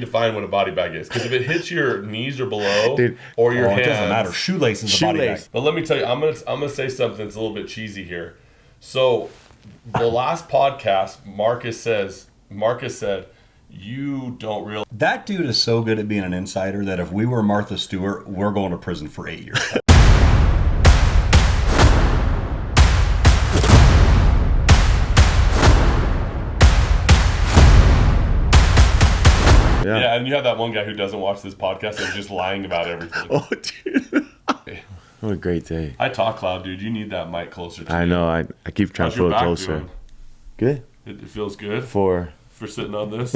redefine what a body bag is. Because if it hits your knees or below, or your hands, it doesn't matter. Shoelace is a body bag. But let me tell you, I'm gonna say something that's a little bit cheesy here. So, the last podcast, Marcus said, you don't realize. That dude is so good at being an insider that if we were Martha Stewart, we're going to prison for 8 years. Yeah, and you have that one guy who doesn't watch this podcast and is just lying about everything. Oh, dude. What a great day. I talk loud, dude. You need that mic closer to you. I know. I keep trying to pull it closer. Doing? Good. It feels good? For sitting on this?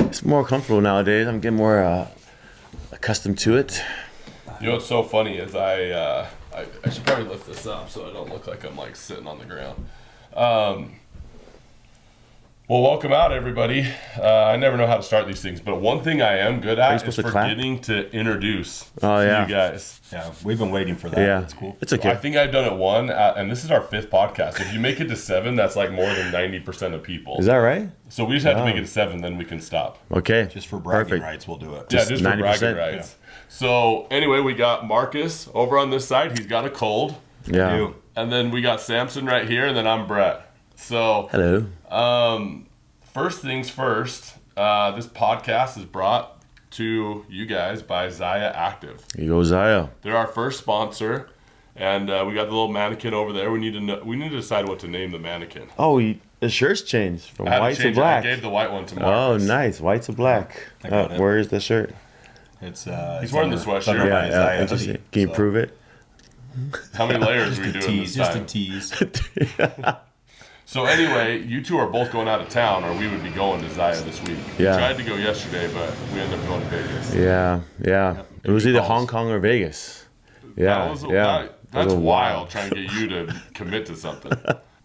It's more comfortable nowadays. I'm getting more accustomed to it. You know what's so funny is I should probably lift this up so I don't look like I'm like sitting on the ground. Well, welcome out, everybody. I never know how to start these things, but one thing I am good at is forgetting to introduce you guys. Yeah, we've been waiting for that. Yeah, it's cool. It's okay. I think I've done it one, and this is our 5th podcast. If you make it to 7, that's like more than 90% of people. Is that right? So we just have to make it to 7, then we can stop. Okay. Just for bragging rights, we'll do it. Yeah, just 90%. For bragging rights. Yeah. So anyway, we got Marcus over on this side. He's got a cold. Yeah. And then we got Samson right here, and then I'm Brett. So hello. First things first, this podcast is brought to you guys by Zyia Active. Here you go, Zyia. They're our first sponsor, and we got the little mannequin over there. We need to decide what to name the mannequin. Oh, the shirt's changed from white to black. I gave the white one to Marcus. Oh, nice, white to black. Where is the shirt? It's he's wearing the sweatshirt. Yeah, interesting. Can you prove it? How many layers are we doing this time? Just a tease. So anyway, you two are both going out of town, or we would be going to Zyia this week. Yeah. We tried to go yesterday, but we ended up going to Vegas. Yeah. It was either Hong Kong or Vegas. Yeah, that's wild, trying to get you to commit to something.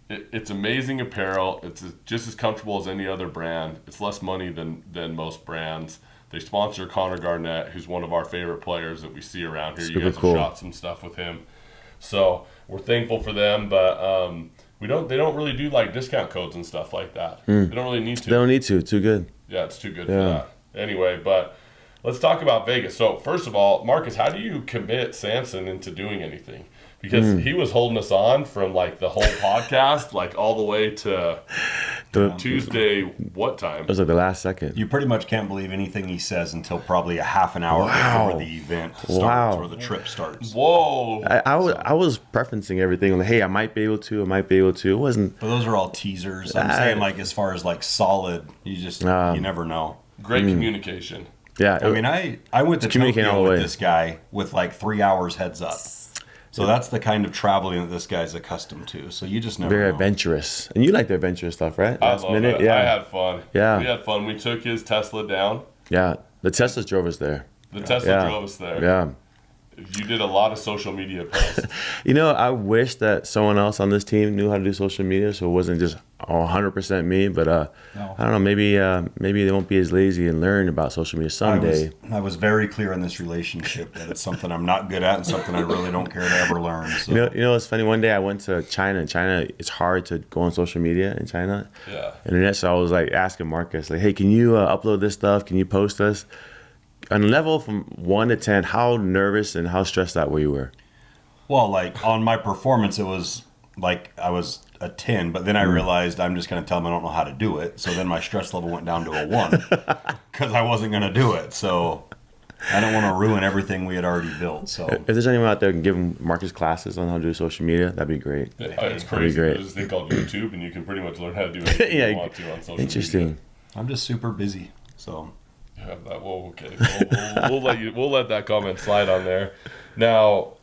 It's amazing apparel. It's just as comfortable as any other brand. It's less money than most brands. They sponsor Connor Garnett, who's one of our favorite players that we see around here. You guys have shot some stuff with him. So we're thankful for them, but they don't really do like discount codes and stuff like that. They don't really need to. They don't need to. Too good. Yeah, it's too good for that. Anyway, but let's talk about Vegas. So first of all, Marcus, how do you commit Samson into doing anything? Because he was holding us on from like the whole podcast, like all the way to Tuesday. What time? It was like the last second. You pretty much can't believe anything he says until probably a half an hour before the event starts or the trip starts. Whoa! I was preferencing everything. Like, hey, I might be able to. It wasn't. But those are all teasers. I'm saying like as far as like solid, you just you never know. Great communication. Yeah. I mean, I went to Tokyo with this guy with like 3 hours heads up. So that's the kind of traveling that this guy's accustomed to. So you just never know. Very adventurous. And you like the adventurous stuff, right? Last minute. Yeah. I had fun. Yeah. We had fun. We took his Tesla down. Yeah. The Tesla drove us there. The Tesla drove us there. Yeah. You did a lot of social media posts. I wish that someone else on this team knew how to do social media, so it wasn't just 100% me. But I don't know. Maybe they won't be as lazy and learn about social media someday. I was very clear in this relationship that it's something I'm not good at and something I really don't care to ever learn. So. You know, it's funny. One day I went to China. In China, it's hard to go on social media in China. Yeah. Internet. So I was like asking Marcus, like, hey, can you upload this stuff? Can you post this? On a level from 1 to 10, how nervous and how stressed out were you? Well, like on my performance, it was like I was a 10, but then I realized I'm just going to tell them I don't know how to do it. So then my stress level went down to a 1 because I wasn't going to do it. So I don't want to ruin everything we had already built. So if there's anyone out there who can give Marcus classes on how to do social media, that'd be great. It's crazy. There's this thing called YouTube, and you can pretty much learn how to do anything you want to on social media. I'm just super busy. So. Yeah, okay. We'll let that comment slide on there. Now,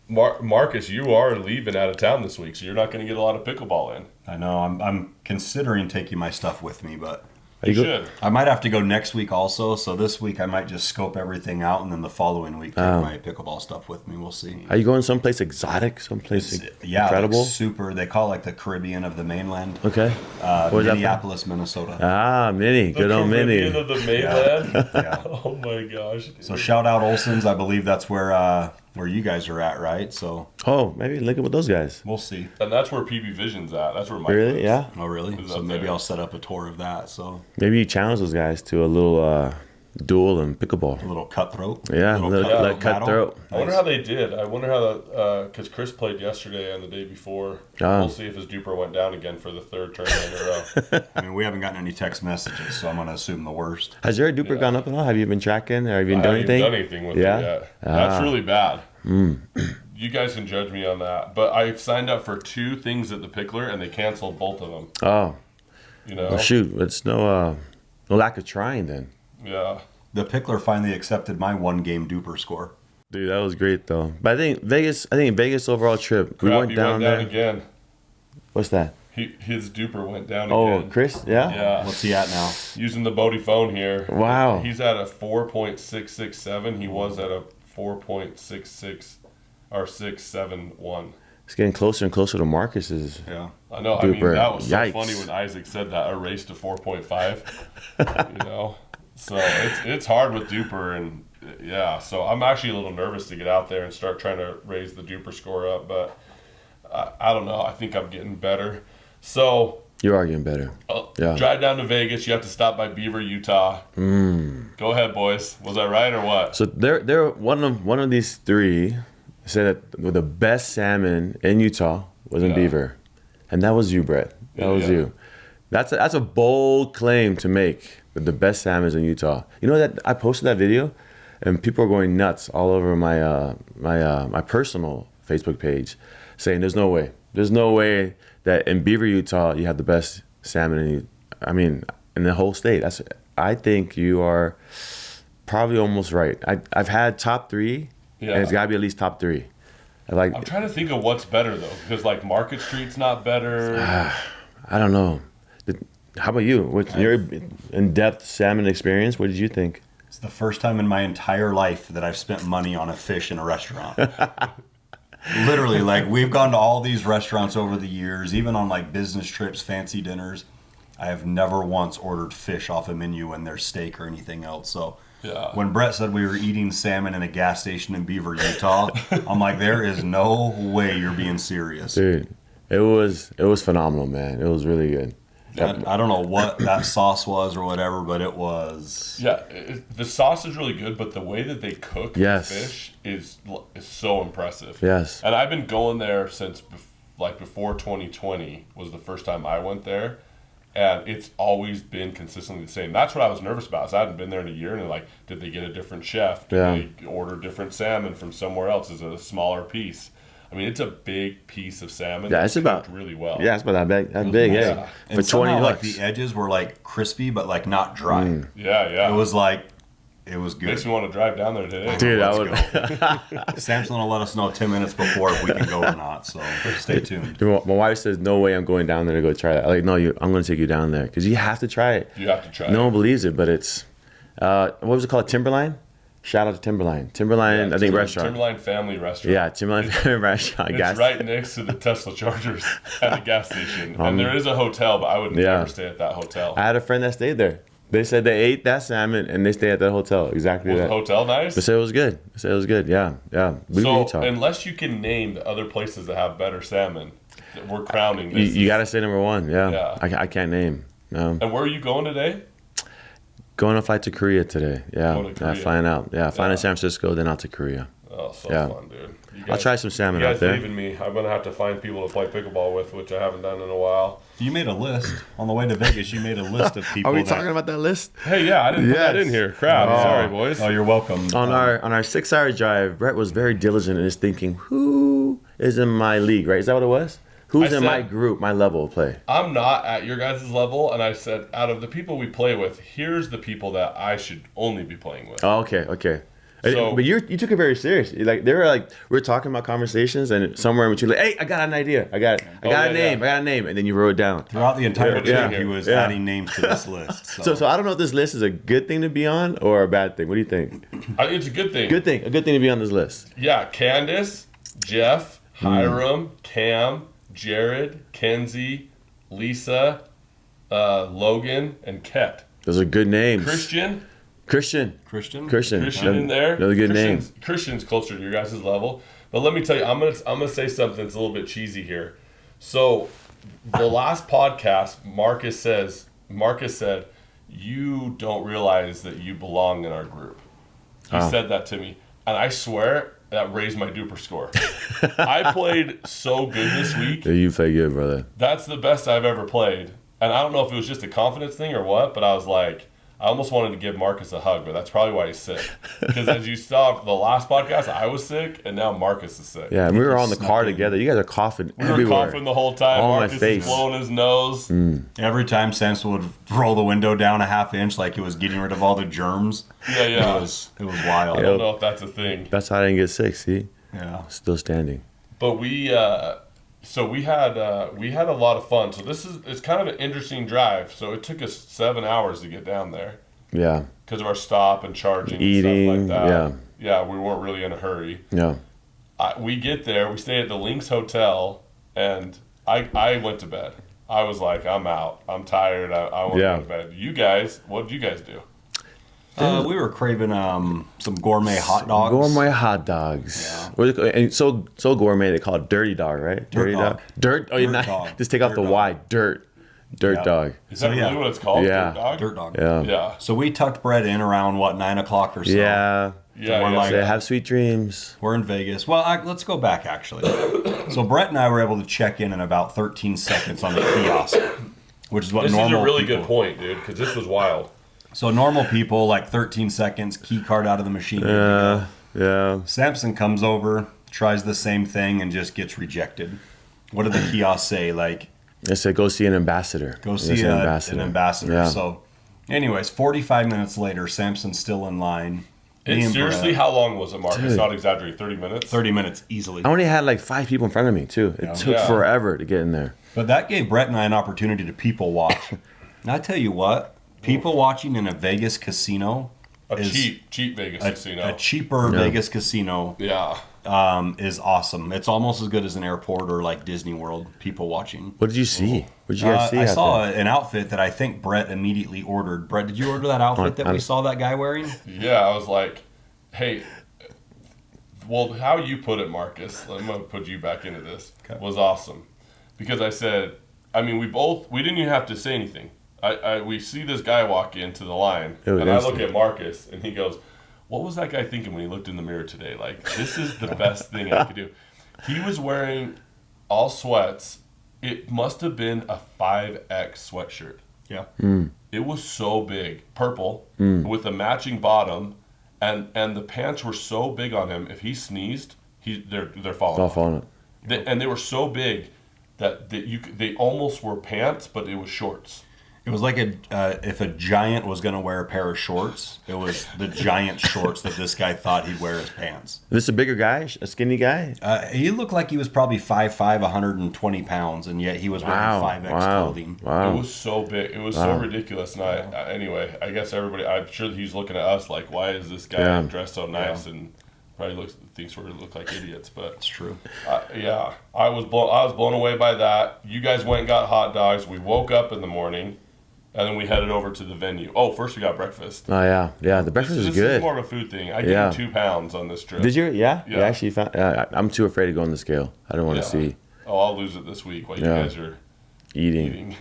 Marcus, you are leaving out of town this week, so you're not going to get a lot of pickleball in. I know. I'm considering taking my stuff with me, but you should. I might have to go next week also. So this week I might just scope everything out, and then the following week take my pickleball stuff with me. We'll see. Are you going someplace exotic? Someplace incredible? Like super. They call it like the Caribbean of the mainland. Okay. Minneapolis, Minnesota. Ah, Minnie. Good old Minnie. The Caribbean of the mainland? Yeah. Oh my gosh. Dude. So shout out Olson's. I believe that's where where you guys are at, right? So Oh, maybe link up with those guys. we'll see. And that's where PB Vision's at. That's where Mike Really? lives. Yeah. Oh, really? Is So up maybe there. I'll set up a tour of that. So Maybe you challenge those guys to a little duel and pickleball. a little cutthroat. Yeah, little like battle. cutthroat. I wonder how they did. I wonder how that, because Chris played yesterday and the day before. Oh. We'll see if his DUPR went down again for the third tournament in a row. I mean, we haven't gotten any text messages, so I'm going to assume the worst. Has your DUPR gone up at all? Have you been tracking or have you I done haven't anything? done anything with Yeah? it yet. Ah. That's really bad. You guys can judge me on that. But I've signed up for 2 things at the Pickler and they canceled both of them. Oh, You know? well, shoot. It's no lack of trying then. Yeah. The Pickler finally accepted my 1-game DUPR score. Dude, that was great though. But I think Vegas overall trip. We Crap, went he down there. again. What's that? His DUPR went down Oh, again. Chris? Yeah? Yeah. What's he at now? Using the Bodie phone here. Wow. He's at a 4.667. He was at a 4.66 or 671. It's getting closer and closer to Marcus's. Yeah. I know. I mean, DUPR. that was so Yikes. funny when Isaac said that, a race to 4.5. You know? So it's hard with DUPR, and yeah. So I'm actually a little nervous to get out there and start trying to raise the DUPR score up, but I don't know. I think I'm getting better. So You are getting better. Yeah. drive down to Vegas. You have to stop by Beaver, Utah. Go ahead, boys. Was I right or what? So they're one of these 3 said that the best salmon in Utah was in Yeah. Beaver, and that was you, Brett. That was Yeah. you. That's a bold claim to make. That the best salmon is in Utah. You know that I posted that video, and people are going nuts all over my my personal Facebook page, saying there's no way that in Beaver, Utah, you have the best salmon in the whole state. I think you are probably almost right. I've had top 3, Yeah. and it's got to be at least top 3. I'm trying to think of what's better though, because like Market Street's not better. I don't know. How about you? With your in-depth salmon experience, what did you think? It's the first time in my entire life that I've spent money on a fish in a restaurant. Literally, like, we've gone to all these restaurants over the years, even on like business trips, fancy dinners. I have never once ordered fish off a menu when there's steak or anything else. So Yeah. when Brett said we were eating salmon in a gas station in Beaver, Utah, I'm like, there is no way you're being serious. Dude, it was phenomenal, man. It was really good. I don't know what that sauce was or whatever, but it was. Yeah, the sauce is really good, but the way that they cook Yes. the fish is so impressive. Yes. And I've been going there since before 2020 was the first time I went there, and it's always been consistently the same. That's what I was nervous about. Is I hadn't been there in a year, and like, did they get a different chef? Did they order different salmon from somewhere else? Is it a smaller piece? I mean, it's a big piece of salmon. Yeah, it's that's about cooked really well. Yeah, it's about that big. Yeah. Yeah, And for somehow, 20 like, bucks. the edges were like crispy, but like not dry. Yeah. It was like, it was good. Makes me want to drive down there today. Dude, I Let's would. Samson will let us know 10 minutes before if we can go or not. So stay tuned. Dude, my wife says, "No way, I'm going down there to go try that." I'm like, no, I'm going to take you down there because you have to try it. You have to try. No it. one believes it, but it's what was it called? Timberline. Shout out to Timberline. Timberline, I think restaurant. Timberline Family Restaurant. Yeah, Timberline restaurant. It's right next to the Tesla chargers at the gas station. And there is a hotel, but I would Yeah. never stay at that hotel. I had a friend that stayed there. They said they ate that salmon and they stayed at that hotel. Exactly Was that. the hotel nice? They said it was good. They said it was good. Yeah. We So, Utah. unless you can name the other places that have better salmon, we're crowning this. You got to say number 1. Yeah. Yeah. I can't name. No. And where are you going today? Going on a flight to Korea today. Yeah. Going to Korea. Flying out. Yeah. Flying Yeah. to San Francisco, then out to Korea. Oh, so Yeah. fun, dude. You I'll try some salmon you out guys there. leaving me. I'm going to have to find people to play pickleball with, which I haven't done in a while. You made a list on the way to Vegas. You made a list of people. about that list? Hey, yeah, I didn't put that Yes. in here. Crap. Oh. Sorry, boys. Oh, you're welcome. On our 6-hour drive, Brett was very diligent in his thinking. Who is in my league? Right? Is that what it was? Who's I in my said- group, my level of play? I'm not at your guys' level, and I said, out of the people we play with, here's the people that I should only be playing with. Oh, okay. So- But you took it very serious. Like they were like we were talking about conversations, and somewhere in between, like, hey, I got an idea. I got yeah, a name, and then you wrote it down. Throughout the entire Yeah. trip, he was Yeah. adding names to this list. So I don't know if this list is a good thing to be on or a bad thing. What do you think? It's a good thing. A good thing to be on this list. Yeah, Candace, Jeff, Hiram, Cam, Jared, Kenzie, Lisa, Logan, and Ket. Those are good names. Christian, Christian. Christian in there. Another good name. Christian's closer to your guys' level. But let me tell you, I'm gonna say something that's a little bit cheesy here. So the last podcast, Marcus said, you don't realize that you belong in our group. He said that to me. And I swear that raised my DUPR score. I played so good this week. Yeah, you play good, brother. That's the best I've ever played. And I don't know if it was just a confidence thing or what, but I was like, I almost wanted to give Marcus a hug, but that's probably why he's sick. Because as you saw the last podcast, I was sick, and now Marcus is sick. Yeah, and we were on the car together. You guys are coughing We were everywhere. coughing the whole time. On my Marcus face. is blowing his nose. Every time Samson would roll the window down a half inch like it was getting rid of all the germs. Yeah. It was wild. I don't know if that's a thing. That's how I didn't get sick, see? Yeah. Still standing. But we had a lot of fun. So it's kind of an interesting drive. So it took us 7 hours to get down there Yeah. because of our stop and charging Eating, and stuff like that. yeah. Yeah, we weren't really in a hurry. Yeah. We get there, we stay at the Lynx Hotel, and I went to bed. I was like, I'm out. I'm tired. I want to go to bed. You guys, what did you guys do? We were craving some gourmet hot dogs. Gourmet hot dogs. Yeah. What do you call it? And so gourmet, they call it dirty dog, right? Dirt Dirty dog. Dirt. Oh, you're Dirt not. dog. Just take off Dirt the dog. Y. Dirt. Yeah. Dog. Is that So, yeah. really what it's called? Yeah. Dirt dog? Dirt dog. Yeah. Yeah. So we tucked Brett in around, 9 o'clock or so. Yeah. Yeah. We're yeah. like- Say, have sweet dreams. We're in Vegas. Well, let's go back, actually. So Brett and I were able to check in about 13 seconds on the kiosk, which is what This is normal a really people- good point, dude, because this was wild. So normal people, like 13 seconds, key card out of the machine. good to go. Yeah. Samson comes over, tries the same thing, and just gets rejected. What did the kiosk say? Like, They said, go see an ambassador. go They see said an ambassador. Yeah. So, anyways, 45 minutes later, Samson's still in line. Me and Seriously, Brett, how long was it, Marcus? Dude. Not exaggerating, 30 minutes? 30 minutes easily. I only had like 5 people in front of me, too. It took Yeah. forever to get in there. But that gave Brett and I an opportunity to people watch. And I tell you what, people watching in a Vegas casino is cheap Vegas casino. a cheaper Vegas casino Yeah. is awesome. It's almost as good as an airport or like Disney World. People watching. What did you see? What did you guys see I out saw there? an outfit that I think Brett immediately ordered. Brett, did you order that outfit that we saw that guy wearing? Yeah, I was like, hey, well, how you put it, Marcus, I'm going to put you back into this, was awesome. Because I said, I mean, we didn't even have to say anything. We see this guy walk into the line, was and I look instant. at Marcus, and he goes, what was that guy thinking when he looked in the mirror today? Like, this is the best thing I could do. He was wearing all sweats. It must have been a 5X sweatshirt. Yeah. It was so big, purple, with a matching bottom, and the pants were so big on him. If he sneezed, they're falling. Off on it. And they were so big that they almost were pants, but it was shorts. It was like if a giant was going to wear a pair of shorts, it was the giant shorts that this guy thought he'd wear as pants. Is this a bigger guy? A skinny guy? He looked like he was probably 5'5", 120 pounds, and yet he was wearing 5X clothing. It Wow. was so big. It was so ridiculous. And anyway, I guess everybody, I'm sure that he's looking at us like, why is this guy dressed so nice? And probably thinks we look like idiots. But It's true. yeah, I was blown away by that. You guys went and got hot dogs. We woke up in the morning, and then we headed over to the venue. Oh, first we got breakfast. Oh, yeah. Yeah, the breakfast This is good. is more of a food thing. I gained 2 pounds on this trip. Did you? Yeah? Yeah. You actually found... I'm too afraid to go on the scale. I don't want to see Oh, I'll lose it this week while you Yeah. guys are eating. eating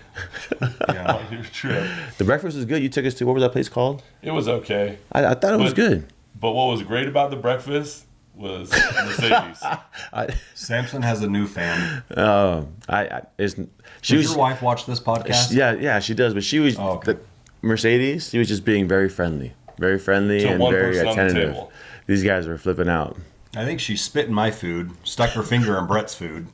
Yeah. on your trip. The breakfast was good. You took us to... What was that place called? It was okay. I thought it was But- good. But what was great about the breakfast was Mercedes. Samson has a new fan. She Does was... your wife watch this podcast? Yeah, she does. But she was... Oh, okay. the Mercedes, she was just being very friendly. Very friendly To and one very person on the attentive. table. These guys were flipping out. I think she spit in my food, stuck her finger in Brett's food,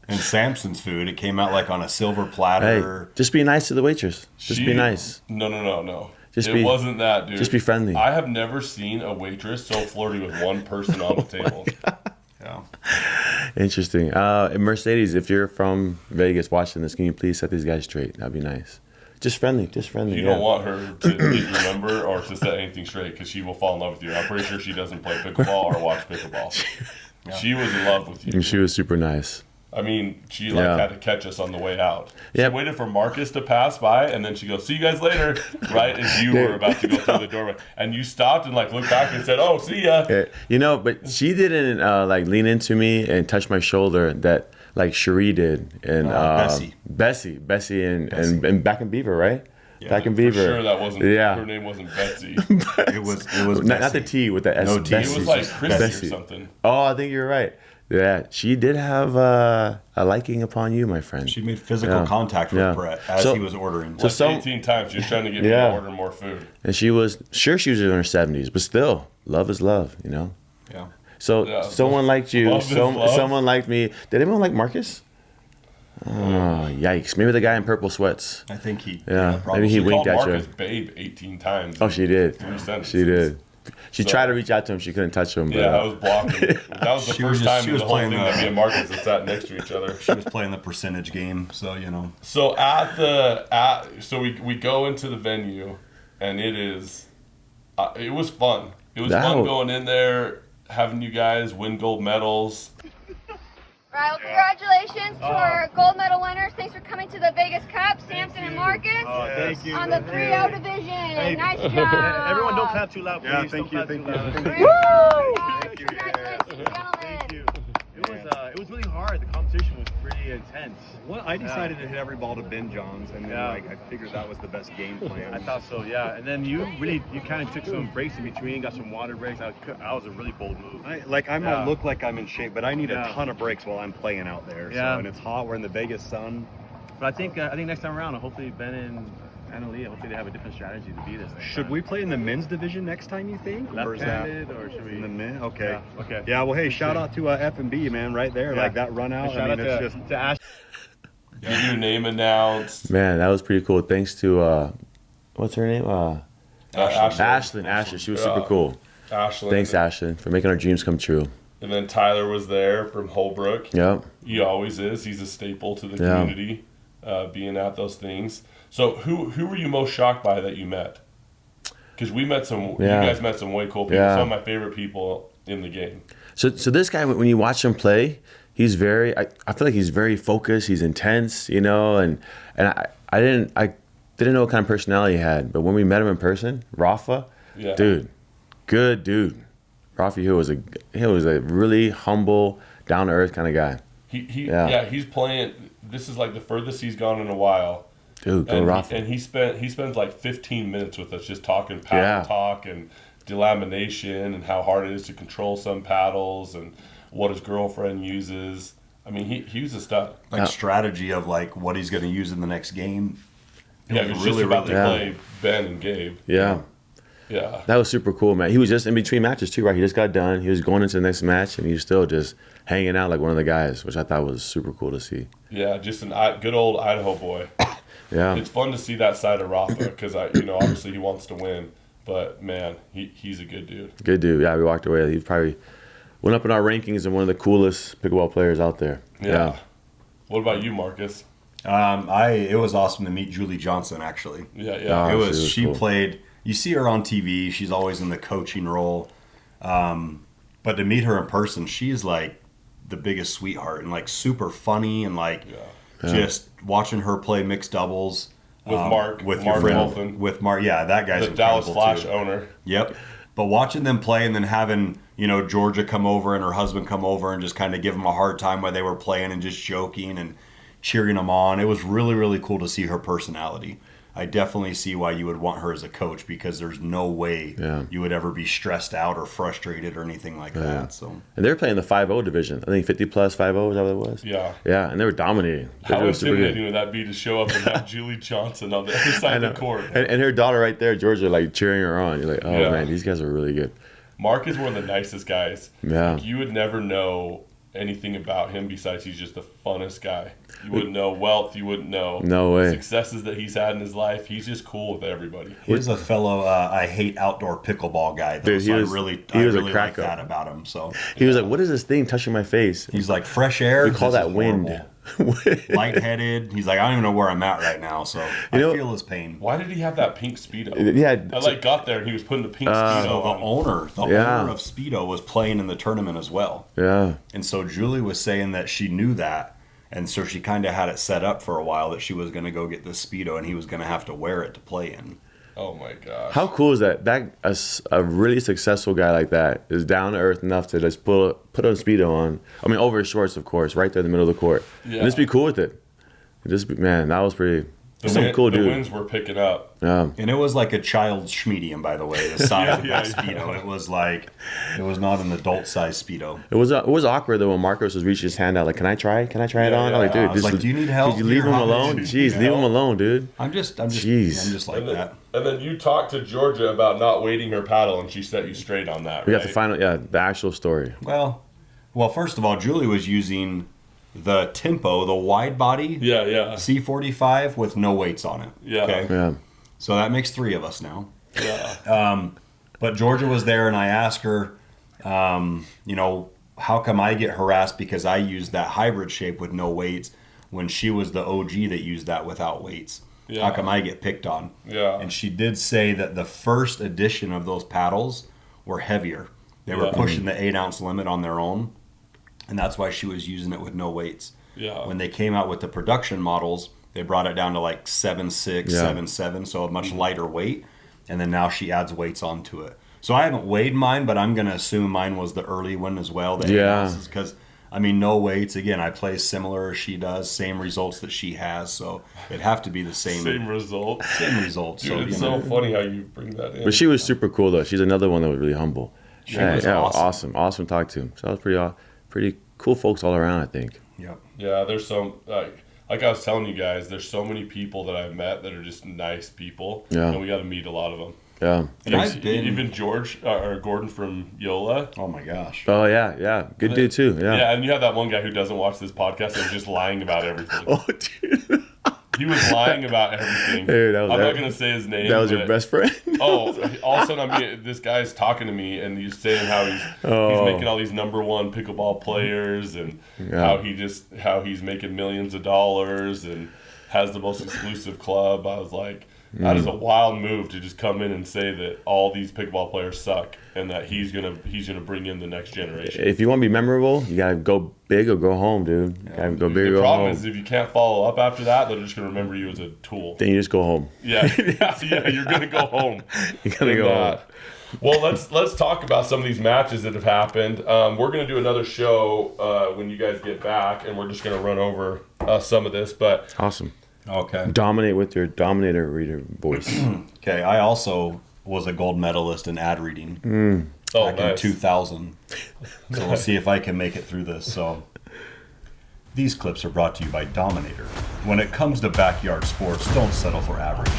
and Samson's food. It came out like on a silver Hey, platter. just be nice to the waitress. Just be nice. No. Just It be- wasn't that, dude. just be friendly. I have never seen a waitress so flirty with one person on the table. Yeah. Interesting. Mercedes, if you're from Vegas watching this, can you please set these guys straight? That'd be nice. Just friendly. You don't want her to leave your number or to set anything straight because she will fall in love with you. I'm pretty sure she doesn't play pickleball or watch pickleball. She was in love with you. And she was super nice. I mean, she Yeah. had to catch us on the way out. She Yep. waited for Marcus to pass by, and then she goes, "See you guys later," right as you were about to go through the doorway, and you stopped and like looked back and said, "Oh, see ya." Yeah, you know, but she didn't like lean into me and touch my shoulder that like Cherie did and Bessie and back in Beaver, right? Yeah, back in For Beaver. sure, that wasn't. Yeah. Her name wasn't Betsy. It was Not the Bessie. T with the S. No T. Bessie. It was like just Chrissy Bessie. or something. Oh, I think you're right. Yeah, she did have a liking upon you, my friend. She made physical Yeah. contact with Yeah. Brett as So- he was ordering. So Like some- 18 times she was trying to get me Yeah. to order more food. And she was in her 70s, but still, love is love, you know. Yeah. So Yeah, someone liked you. love is love. Someone liked me. Did anyone like Marcus? Oh, yikes! Maybe the guy in purple sweats. I think he. Yeah, probably. maybe he She winked called at you. Marcus babe 18 times. Oh, she did. 3 sentences. She did. She So- tried to reach out to him. She couldn't touch him. But, Yeah, I was blocking. That was the She was first just- time she in was the whole playing thing the- that me and Marcus had sat next to each other. She was playing the percentage game, so you know. So so we go into the venue, and it was fun. It was fun going in there, having you guys win gold medals. All right, well, congratulations to our gold medal winners. Thanks for coming to the Vegas Cup, Samson and Marcus. Thank you. On the 3-0 division. Nice job. Everyone, don't clap too loud, please. Yeah, Don't thank you, clap thank too you. loud. Woo! Thank you. Congratulations, gentlemen. Thank you. It was really hard. The competition was pretty intense. Well, I decided to hit every ball to Ben Johns, and then Yeah. I figured that was the best game plan. I thought so, yeah. And then you kind of took some breaks in between, got some water breaks. That was a really bold move. I Yeah. might look like I'm in shape, but I need Yeah. a ton of breaks while I'm playing out there. Yeah. So, and it's hot. We're in the Vegas sun. But I think next time around, hopefully Ben and Analia, hopefully they have a different strategy to beat us. next Should time. we play in the men's division next time? You think? Or is that Left-handed, or should we? in the men? Okay. Yeah, okay. Yeah. Well, hey, shout out to F&B, man, right there, Yeah. like that run out. Shout I mean, out it's just. to Ash. Get your name announced. man, that was pretty cool. Thanks to what's her name? Ashlyn. She was super cool. Ashlyn. Thanks, Ashlyn, for making our dreams come true. And then Tyler was there from Holbrook. Yep. He always is. He's a staple to the Yeah. community, being at those things. So who were you most shocked by that you met? Because we met some. Yeah. You guys met some way cool people. Yeah. Some of my favorite people in the game. So this guy, when you watch him play, he's very. I feel like he's very focused. He's intense, you know, and I didn't know what kind of personality he had, but when we met him in person, Raffa, Yeah. dude, good dude. Raffa, he was a really humble, down to earth kind of guy. He's playing. This is like the furthest he's gone in a while. Dude, go And Raffa. he spends like 15 minutes with us just talking paddle Yeah. talk and delamination and how hard it is to control some paddles and what his girlfriend uses. I mean, he was a stud. Like strategy of like what he's going to use in the next game. Yeah, it was really, just about to really- play Ben and Gabe. Yeah. Yeah. That was super cool, man. He was just in between matches too, right? He just got done. He was going into the next match, and he was still just hanging out like one of the guys, which I thought was super cool to see. Yeah, just a good old Idaho boy. Yeah. It's fun to see that side of Raffa because obviously he wants to win, but man, he's a good dude. Good dude. Yeah, we walked away. He probably went up in our rankings and one of the coolest pickleball players out there. Yeah. What about you, Marcus? It was awesome to meet Julie Johnson actually. Yeah. Oh, she was cool. Played. You see her on TV. She's always in the coaching role, but to meet her in person, she's like the biggest sweetheart and like super funny and like just watching her play mixed doubles With Mark with your Wolfen. friend with Mark. Yeah, that guy's The Dallas incredible, Flash too. owner. Yep. But watching them play and then having, Georgia come over and her husband come over and just kind of give them a hard time while they were playing and just joking and cheering them on. It was really, really cool to see her personality. I definitely see why you would want her as a coach because there's no way you would ever be stressed out or frustrated or anything like that. So And they were playing the 5-0 division. I think 50 plus 5-0, is that what it was? Yeah. Yeah, and they were dominating. They How were super good. intimidating would that be to show up and have Julie Johnson on the other side of the court? And her daughter right there, Georgia, like cheering her on. You're like, oh Yeah. man, these guys are really good. Mark is one of the nicest guys. Yeah. Like, you would never know anything about him besides he's just the funnest guy. You wouldn't know wealth. You wouldn't know No way. successes that he's had in his life. He's just cool with everybody. he's a fellow I hate outdoor pickleball guy. Though, Dude, he so was- I really, he I was a really crack like up. that about him. So He was like, what is this thing touching my face? he's like fresh air. We call this that is wind. horrible. Lightheaded. He's like, I don't even know where I'm at right now. So I feel his pain. Why did he have that pink Speedo? Yeah. I got there and he was putting the pink Speedo So the on. owner of Speedo was playing in the tournament as well. Yeah. And so Julie was saying that she knew that And so she kind of had it set up for a while that she was going to go get this Speedo and he was going to have to wear it to play in. Oh my gosh. How cool is that? A really successful guy like that is down to earth enough to just put a Speedo on. I mean, over his shorts, of course, right there in the middle of the court. Yeah. And just be cool with it. Man, that was pretty. Some cool the dude. winds were picking up. Yeah. And it was like a child's schmedium, by the way, the size of that Speedo. It was like, it was not an adult size Speedo. It was awkward though when Marcos was reaching his hand out like, can I try it on? Yeah, I'm like, dude, I was like, do you need help? Could you leave him alone? Jeez, leave him alone, dude. I'm just Jeez. like that. And then you talked to Georgia about not weighting her paddle, and she set you straight on that. We right? got the actual story. Well, first of all, Julie was using the Tempo, the wide body Yeah. C45 with no weights on it. Yeah. Okay. Yeah. So that makes 3 of us now. Yeah. But Georgia was there, and I asked her, how come I get harassed because I used that hybrid shape with no weights when she was the OG that used that without weights? Yeah. How come I get picked on? Yeah. And she did say that the first edition of those paddles were heavier. They were pushing the 8-ounce limit on their own, and that's why she was using it with no weights. Yeah. When they came out with the production models, they brought it down to like 7.6, 7.7, so a much lighter weight. And then now she adds weights onto it. So I haven't weighed mine, but I'm going to assume mine was the early one as well, the 8 ounces, because I mean, no weights. Again, I play similar as she does, same results that she has, so it'd have to be the same. Same results. Same results. Dude, it's so funny how you bring that in. But she was super cool though. She's another one that was really humble. She was awesome. Awesome to talk to. So that was pretty cool folks all around, I think. Yep. Yeah, there's some like I was telling you guys, there's so many people that I've met that are just nice people. Yeah. And we got to meet a lot of them. Yeah. And Even George or Gordon from Yola. Oh my gosh. Oh yeah. Good dude too. Yeah. Yeah, and you have that one guy who doesn't watch this podcast and is just lying about everything. Oh dude. He was lying about everything. Dude, I'm not gonna say his name. That was your best friend. All of a sudden this guy's talking to me and he's saying how he's making all these number one pickleball players and how he's making millions of dollars and has the most exclusive club. I was like, that is a wild move to just come in and say that all these pickleball players suck and that he's gonna bring in the next generation. If you want to be memorable, you gotta go big or go home, dude. You gotta go big or go home. The problem is if you can't follow up after that, they're just gonna remember you as a tool. Then you just go home. Yeah, you're gonna go home. You gotta go home. Well, let's talk about some of these matches that have happened. We're gonna do another show when you guys get back, and we're just gonna run over some of this. But Awesome. Okay. Dominate with your Dominator reader voice. Okay. I also was a gold medalist in ad reading back in 2000. So we'll see if I can make it through this. So these clips are brought to you by Dominator. When it comes to backyard sports, don't settle for average.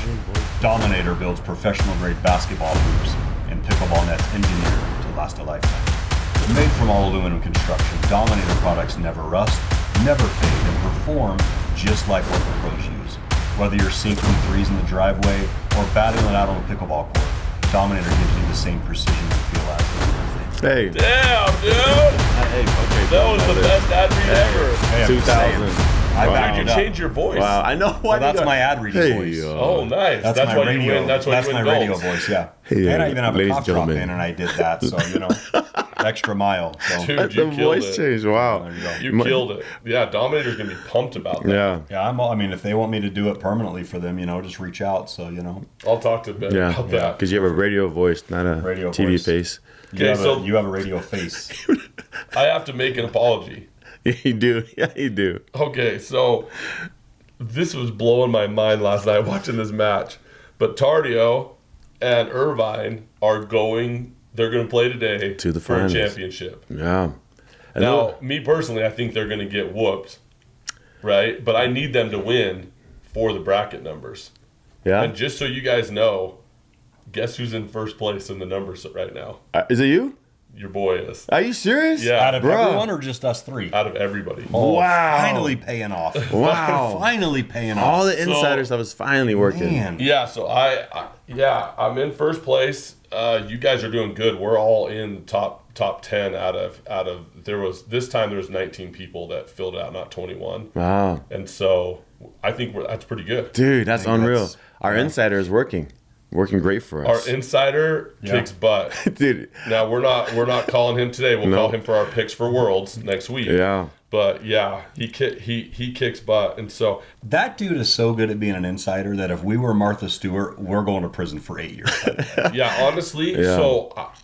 Dominator builds professional grade basketball hoops and pickleball nets engineered to last a lifetime. Made from all aluminum construction, Dominator products never rust, never fade, and perform just like what the pros use. Whether you're sinking threes in the driveway or battling it out on the pickleball court, Dominator gives you the same precision and feel as the Hey. damn, dude, Hey, okay. that was the best ad read ever. 2000. Why did you change your voice? Wow, I know. Well, that's my ad reading voice. Oh, nice. That's my why radio. you win. That's why you win my gold. radio voice. Yeah. Hey, and I even have a ladies cough and drop gentlemen. in, and I did that. So extra mile. So. Dude, The you killed voice it. change. Wow. There you go. You killed it. Yeah, Dominator's gonna be pumped about that. Yeah. Yeah, I mean, if they want me to do it permanently for them, just reach out. So I'll talk to Ben Yeah. about that. Because you have a radio voice, not a Radio TV voice. face. you have a radio face. I have to make an apology. You do. Yeah, you do. Okay, so this was blowing my mind last night watching this match. But Tardio and Irvine are going. They're going to play today To the for a finals. championship. Yeah. And Now, me personally, I think they're going to get whooped, right? But I need them to win for the bracket numbers. yeah. And just so you guys know, guess who's in first place in the numbers right now? Is it you? Your boy is. Are you serious? Yeah. Out of Bruh. everyone or just us three? Out of everybody. Wow. Finally paying off. Wow. Finally paying off. All the insider stuff is finally working. Man. Yeah, so I'm in first place. You guys are doing good. We're all in top 10 out of there was 19 people that filled it out, not 21. Wow. And so I think that's pretty good. Dude, that's unreal. that's- Our insider is working. Working great for us. Our insider kicks butt. Dude. Now we're not calling him today. We'll call him for our picks for Worlds next week. Yeah. But yeah, he kicks butt, and so That dude is so good at being an insider that if we were Martha Stewart, we're going to prison for 8 years. yeah, honestly, Yeah.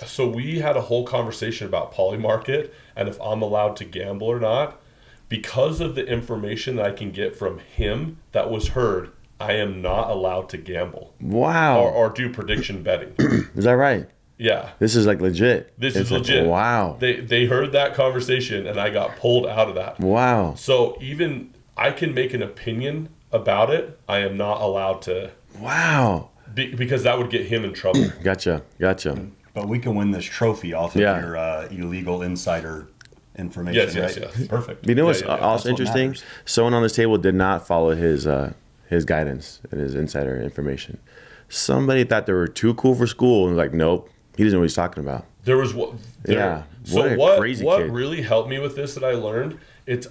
so we had a whole conversation about PolyMarket and if I'm allowed to gamble or not. Because of the information that I can get from him that was heard, I am not allowed to gamble Wow. or do prediction betting. Is that right? Yeah. This is like legit. This It's is like, legit. wow. They heard that conversation and I got pulled out of that. Wow. So even I can make an opinion about it. I am not allowed to Wow. because that would get him in trouble. Gotcha. But we can win this trophy off of Yeah. your illegal insider information, Yes. right? Perfect. You know what's yeah. also That's what interesting? matters. Someone on this table did not follow his guidance and his insider information. Somebody thought they were too cool for school and was like, nope, he doesn't know what he's talking about. There was what. Yeah. So What a what crazy what kid. really helped me with this that I learned it's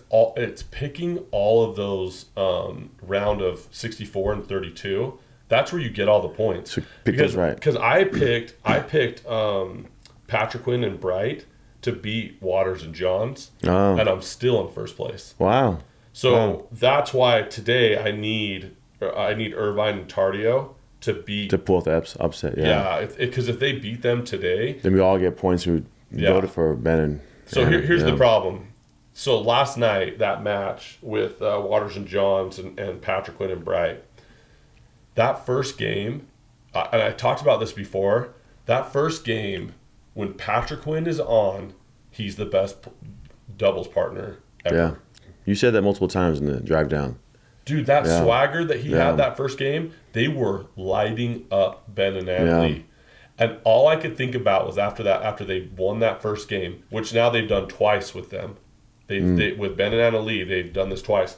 picking all of those round of 64 and 32. That's where you get all the points. So pick those right. Because I picked Patrick Quinn and Bright to beat Waters and Johns, Oh. and I'm still in first place. Wow. So Wow. that's why today I need Irvine and Tardio to beat. To pull off the upset, yeah. Yeah, because if they beat them today, Then we all get points who Yeah. voted for Ben and. so here's yeah. the problem. So last night, that match with Waters and Johns and Patrick Quinn and Bright, that first game, and I talked about this before, that first game, when Patrick Quinn is on, he's the best doubles partner ever. Yeah. You said that multiple times in the drive down. Dude, that Yeah. swagger that he Yeah. had that first game, they were lighting up Ben and Anna Yeah. Lee. And all I could think about was after they won that first game, which now they've done twice with them. With Ben and Anna Lee, they've done this twice.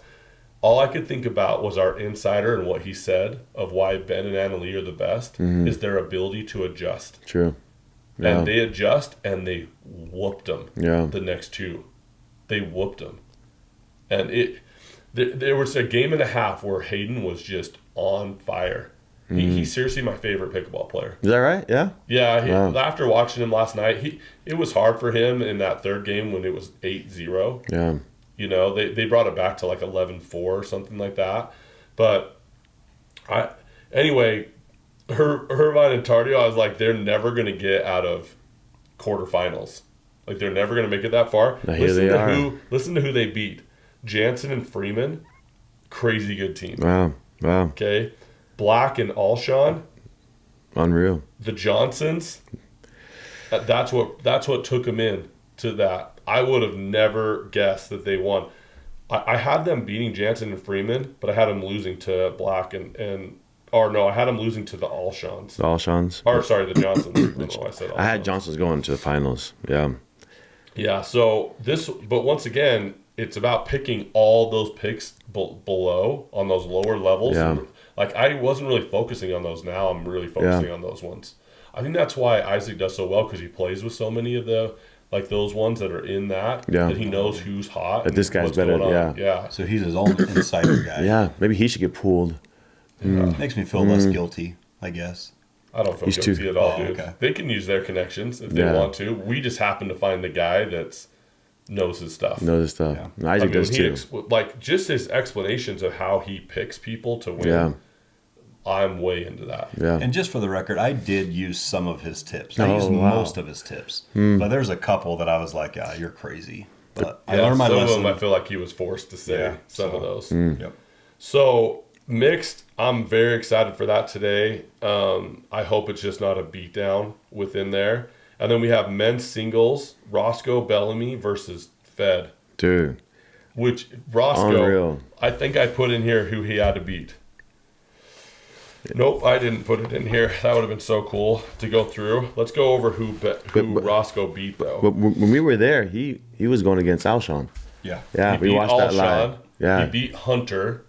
All I could think about was our insider and what he said of why Ben and Anna Lee are the best is their ability to adjust. True. Yeah. And they adjust and they whooped them. Yeah. The next two, they whooped them, and there was a game and a half where Hayden was just on fire. He's seriously my favorite pickleball player. Is that right? Yeah. Yeah, Wow. after watching him last night, it was hard for him in that third game when it was 8-0. Yeah. You know, they brought it back to like 11-4 or something like that. But anyway, Irvine and Tardio, I was like, they're never going to get out of quarterfinals. Like, they're never going to make it that far. Now here they are. Listen to who they beat. Jansen and Freeman, crazy good team. Wow. Okay. Black and Alshon, Unreal. the Johnsons. That's what took them in to that. I would have never guessed that they won. I had them beating Jansen and Freeman, but I had them losing to Black I had them losing to the Alshons. The Alshons. Or sorry, the Johnsons. I don't know why I said I had Alshons. Johnson's going to the finals. Yeah. Yeah, so but once again, it's about picking all those picks below on those lower levels. Yeah. Like, I wasn't really focusing on those. Now I'm really focusing on those ones. I think that's why Isaac does so well, because he plays with so many of the, like, those ones that are in that he knows who's hot. That this guy's what's better, going on. yeah. Yeah. So he's his own insider guy. Yeah. Maybe he should get pulled. Makes me feel less guilty, I guess. I don't feel He's guilty too- at all, Oh, dude. okay. They can use their connections if they Yeah. want to. We just happen to find the guy that knows his stuff. Knows his stuff. Yeah. Isaac does he too. like, just his explanations of how he picks people to win. Yeah. I'm way into that. Yeah. And just for the record, I did use some of his tips. Oh, I used wow. most of his tips. But there's a couple that I was like, yeah, you're crazy. But I learned my some lesson. of them I feel like he was forced to say Yeah, some so- of those. Yep. So mixed, I'm very excited for that today. I hope it's just not a beatdown within there. And then we have men's singles, Roscoe Bellamy versus Fed, Dude. which Roscoe, Unreal. I think I put in here who he had to beat. Nope, I didn't put it in here. That would have been so cool to go through. Let's go over who Roscoe beat, though. But when we were there, he was going against Alshon. Yeah. Yeah, He we beat watched that Alshon. live. Yeah. He beat Hunter.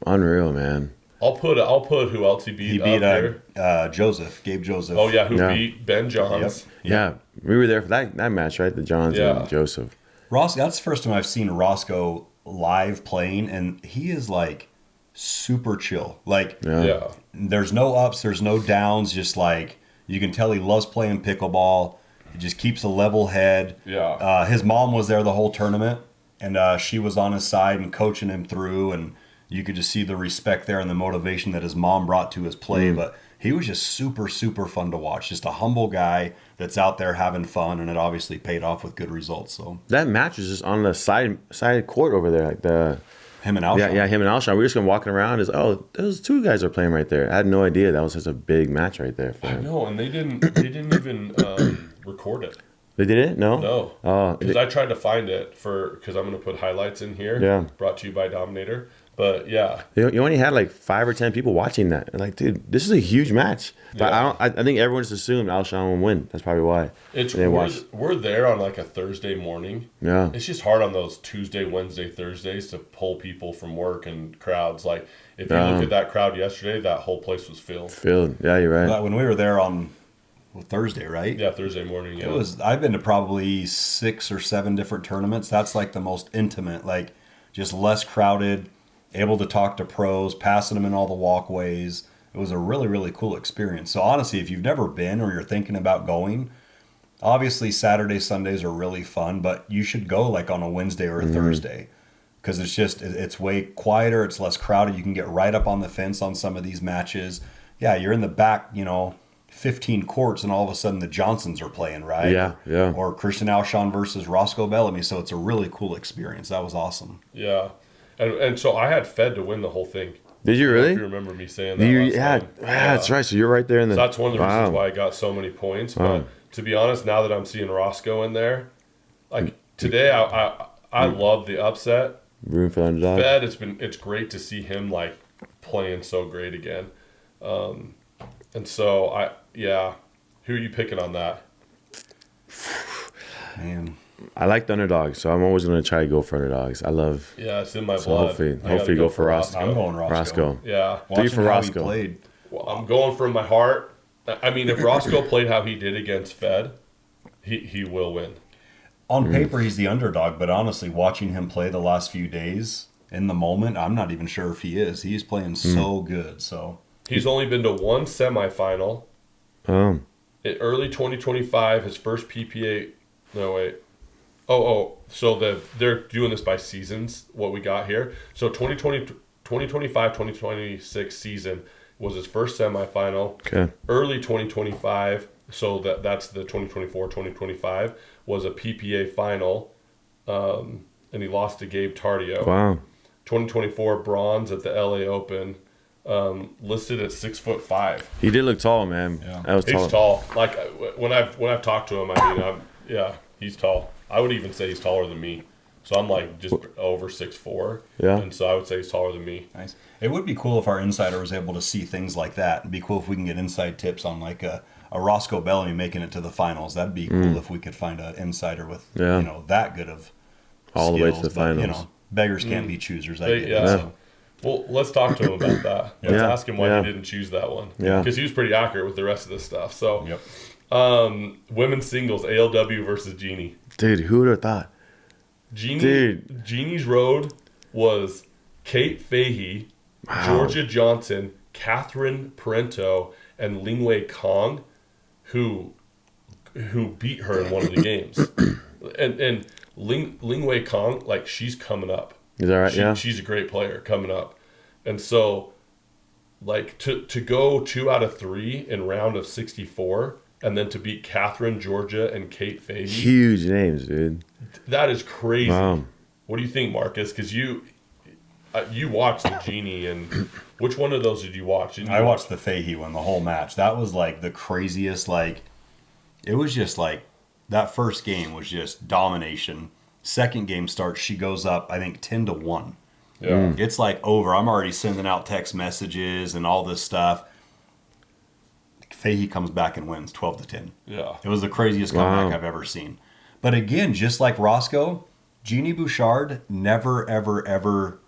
Unreal, man. I'll put who else he beat. He beat up there. Joseph, Gabe Joseph. Oh yeah, who Yeah. beat Ben Johns? Yeah. We were there for that match, right? The Johns Yeah. and Joseph. That's the first time I've seen Roscoe live playing, and he is like super chill. Like, Yeah. there's no ups, there's no downs. Just like, you can tell he loves playing pickleball. He just keeps a level head. Yeah. His mom was there the whole tournament, and she was on his side and coaching him through, and you could just see the respect there and the motivation that his mom brought to his play. But he was just super, super fun to watch. Just a humble guy that's out there having fun, and it obviously paid off with good results. So That match was just on the side court over there, like the him and Alshon. yeah, him and Alshon. We were just gonna walking around. Those two guys are playing right there. I had no idea that was such a big match right there for I him. know, and they didn't even record it. They did it? No. No. Oh, Because I tried to find it because I'm going to put highlights in here. Yeah. Brought to you by Dominator. But yeah. you only had like 5 or 10 people watching that. And like, dude, this is a huge match. But Yeah. I think everyone just assumed Alshon would win. That's probably why. We're there on like a Thursday morning. Yeah. It's just hard on those Tuesday, Wednesday, Thursdays to pull people from work and crowds. Like if you look at that crowd yesterday, that whole place was filled. Filled. Yeah, you're right. But when we were there on Thursday, right? Yeah, Thursday morning. Yeah. I've been to probably 6 or 7 different tournaments. That's like the most intimate, like just less crowded, able to talk to pros, passing them in all the walkways. It was a really, really cool experience. So honestly, if you've never been or you're thinking about going, obviously Saturdays, Sundays are really fun, but you should go like on a Wednesday or a Thursday, because it's way quieter. It's less crowded. You can get right up on the fence on some of these matches. Yeah, you're in the back, 15 courts, and all of a sudden the Johnsons are playing, right? Yeah. Or Christian Alshon versus Roscoe Bellamy. So it's a really cool experience. That was awesome. Yeah. And so I had Fed to win the whole thing. Did you I don't know really? if you remember me saying that last time. That's right. So you're right there in the. So that's one of the reasons why I got so many points. But to be honest, now that I'm seeing Roscoe in there, like today, I love the upset. Room for the underdog. Fed, it's great to see him like playing so great again. And so who are you picking on that? Man. I like the underdogs, so I'm always going to try to go for underdogs. I love. Yeah, it's in my So blood. hopefully I gotta go for Roscoe. I'm going Roscoe. Yeah. Watching for how Roscoe. he played. Well, I'm going from my heart. I mean, if Roscoe played how he did against Fed, he will win. On paper, he's the underdog, but honestly, watching him play the last few days, in the moment, I'm not even sure if he is. He's playing so good. So He's only been to one semifinal. Um, In early 2025, his first PPA. No, wait. So they're doing this by seasons, what we got here. So 2025, 2026 season was his first semifinal. Okay. Early 2025, so that's the 2024, 2025, was a PPA final, and he lost to Gabe Tardio. Wow. 2024 bronze at the LA Open, listed at 6'5". He did look tall, man. Yeah. That was tall. He's tall. Like when I've talked to him, he's tall. I would even say he's taller than me. So I'm like just over 6'4". Yeah. And so I would say he's taller than me. nice. It would be cool if our insider was able to see things like that. It'd be cool if we can get inside tips on like a Roscoe Bellamy making it to the finals. That'd be cool if we could find an insider with that good of All the way skills. to the But, finals. beggars can't be choosers. I They- get yeah. it. So. Well, let's talk to him about that. Let's Yeah. ask him why Yeah. he didn't choose that one. Yeah. Because he was pretty accurate with the rest of this stuff. So, Yep. women's singles, ALW versus Genie. Dude, who would have thought? Genie's road was Kate Fahey, Georgia Johnson, Catherine Parento, and Lingwei Kong, who beat her in one of the games. and Lingwei Kong, like, she's coming up. Is that right? Yeah. She's a great player coming up. And so, like, to go 2 out of 3 in round of 64, and then to beat Catherine, Georgia, and Kate Fahey, Huge names, dude. that is crazy. Wow. What do you think, Marcus? Because you watched the Genie, and which one of those did you watch? I watched the Fahey one, the whole match. That was like the craziest. Like, it was just like that first game was just domination. Second game starts, she goes up, I think 10-1. Yeah. It's like over. I'm already sending out text messages and all this stuff. Fahey comes back and wins 12-10. Yeah. It was the craziest comeback Wow. I've ever seen. But again, just like Roscoe, Genie Bouchard never, ever, ever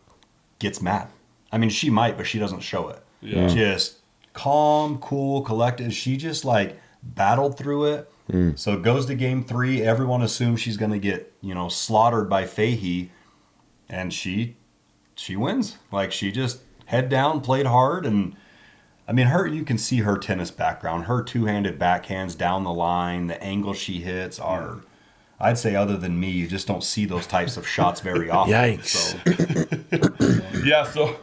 gets mad. I mean, she might, but she doesn't show it. Yeah. Just calm, cool, collected. She just like battled through it. So it goes to game 3. Everyone assumes she's going to get, slaughtered by Fahey. And she wins. Like, she just head down, played hard. And I mean, you can see her tennis background, her two-handed backhands down the line, the angle she hits are I'd say other than me, you just don't see those types of shots very often. Yikes. So, Yeah, so,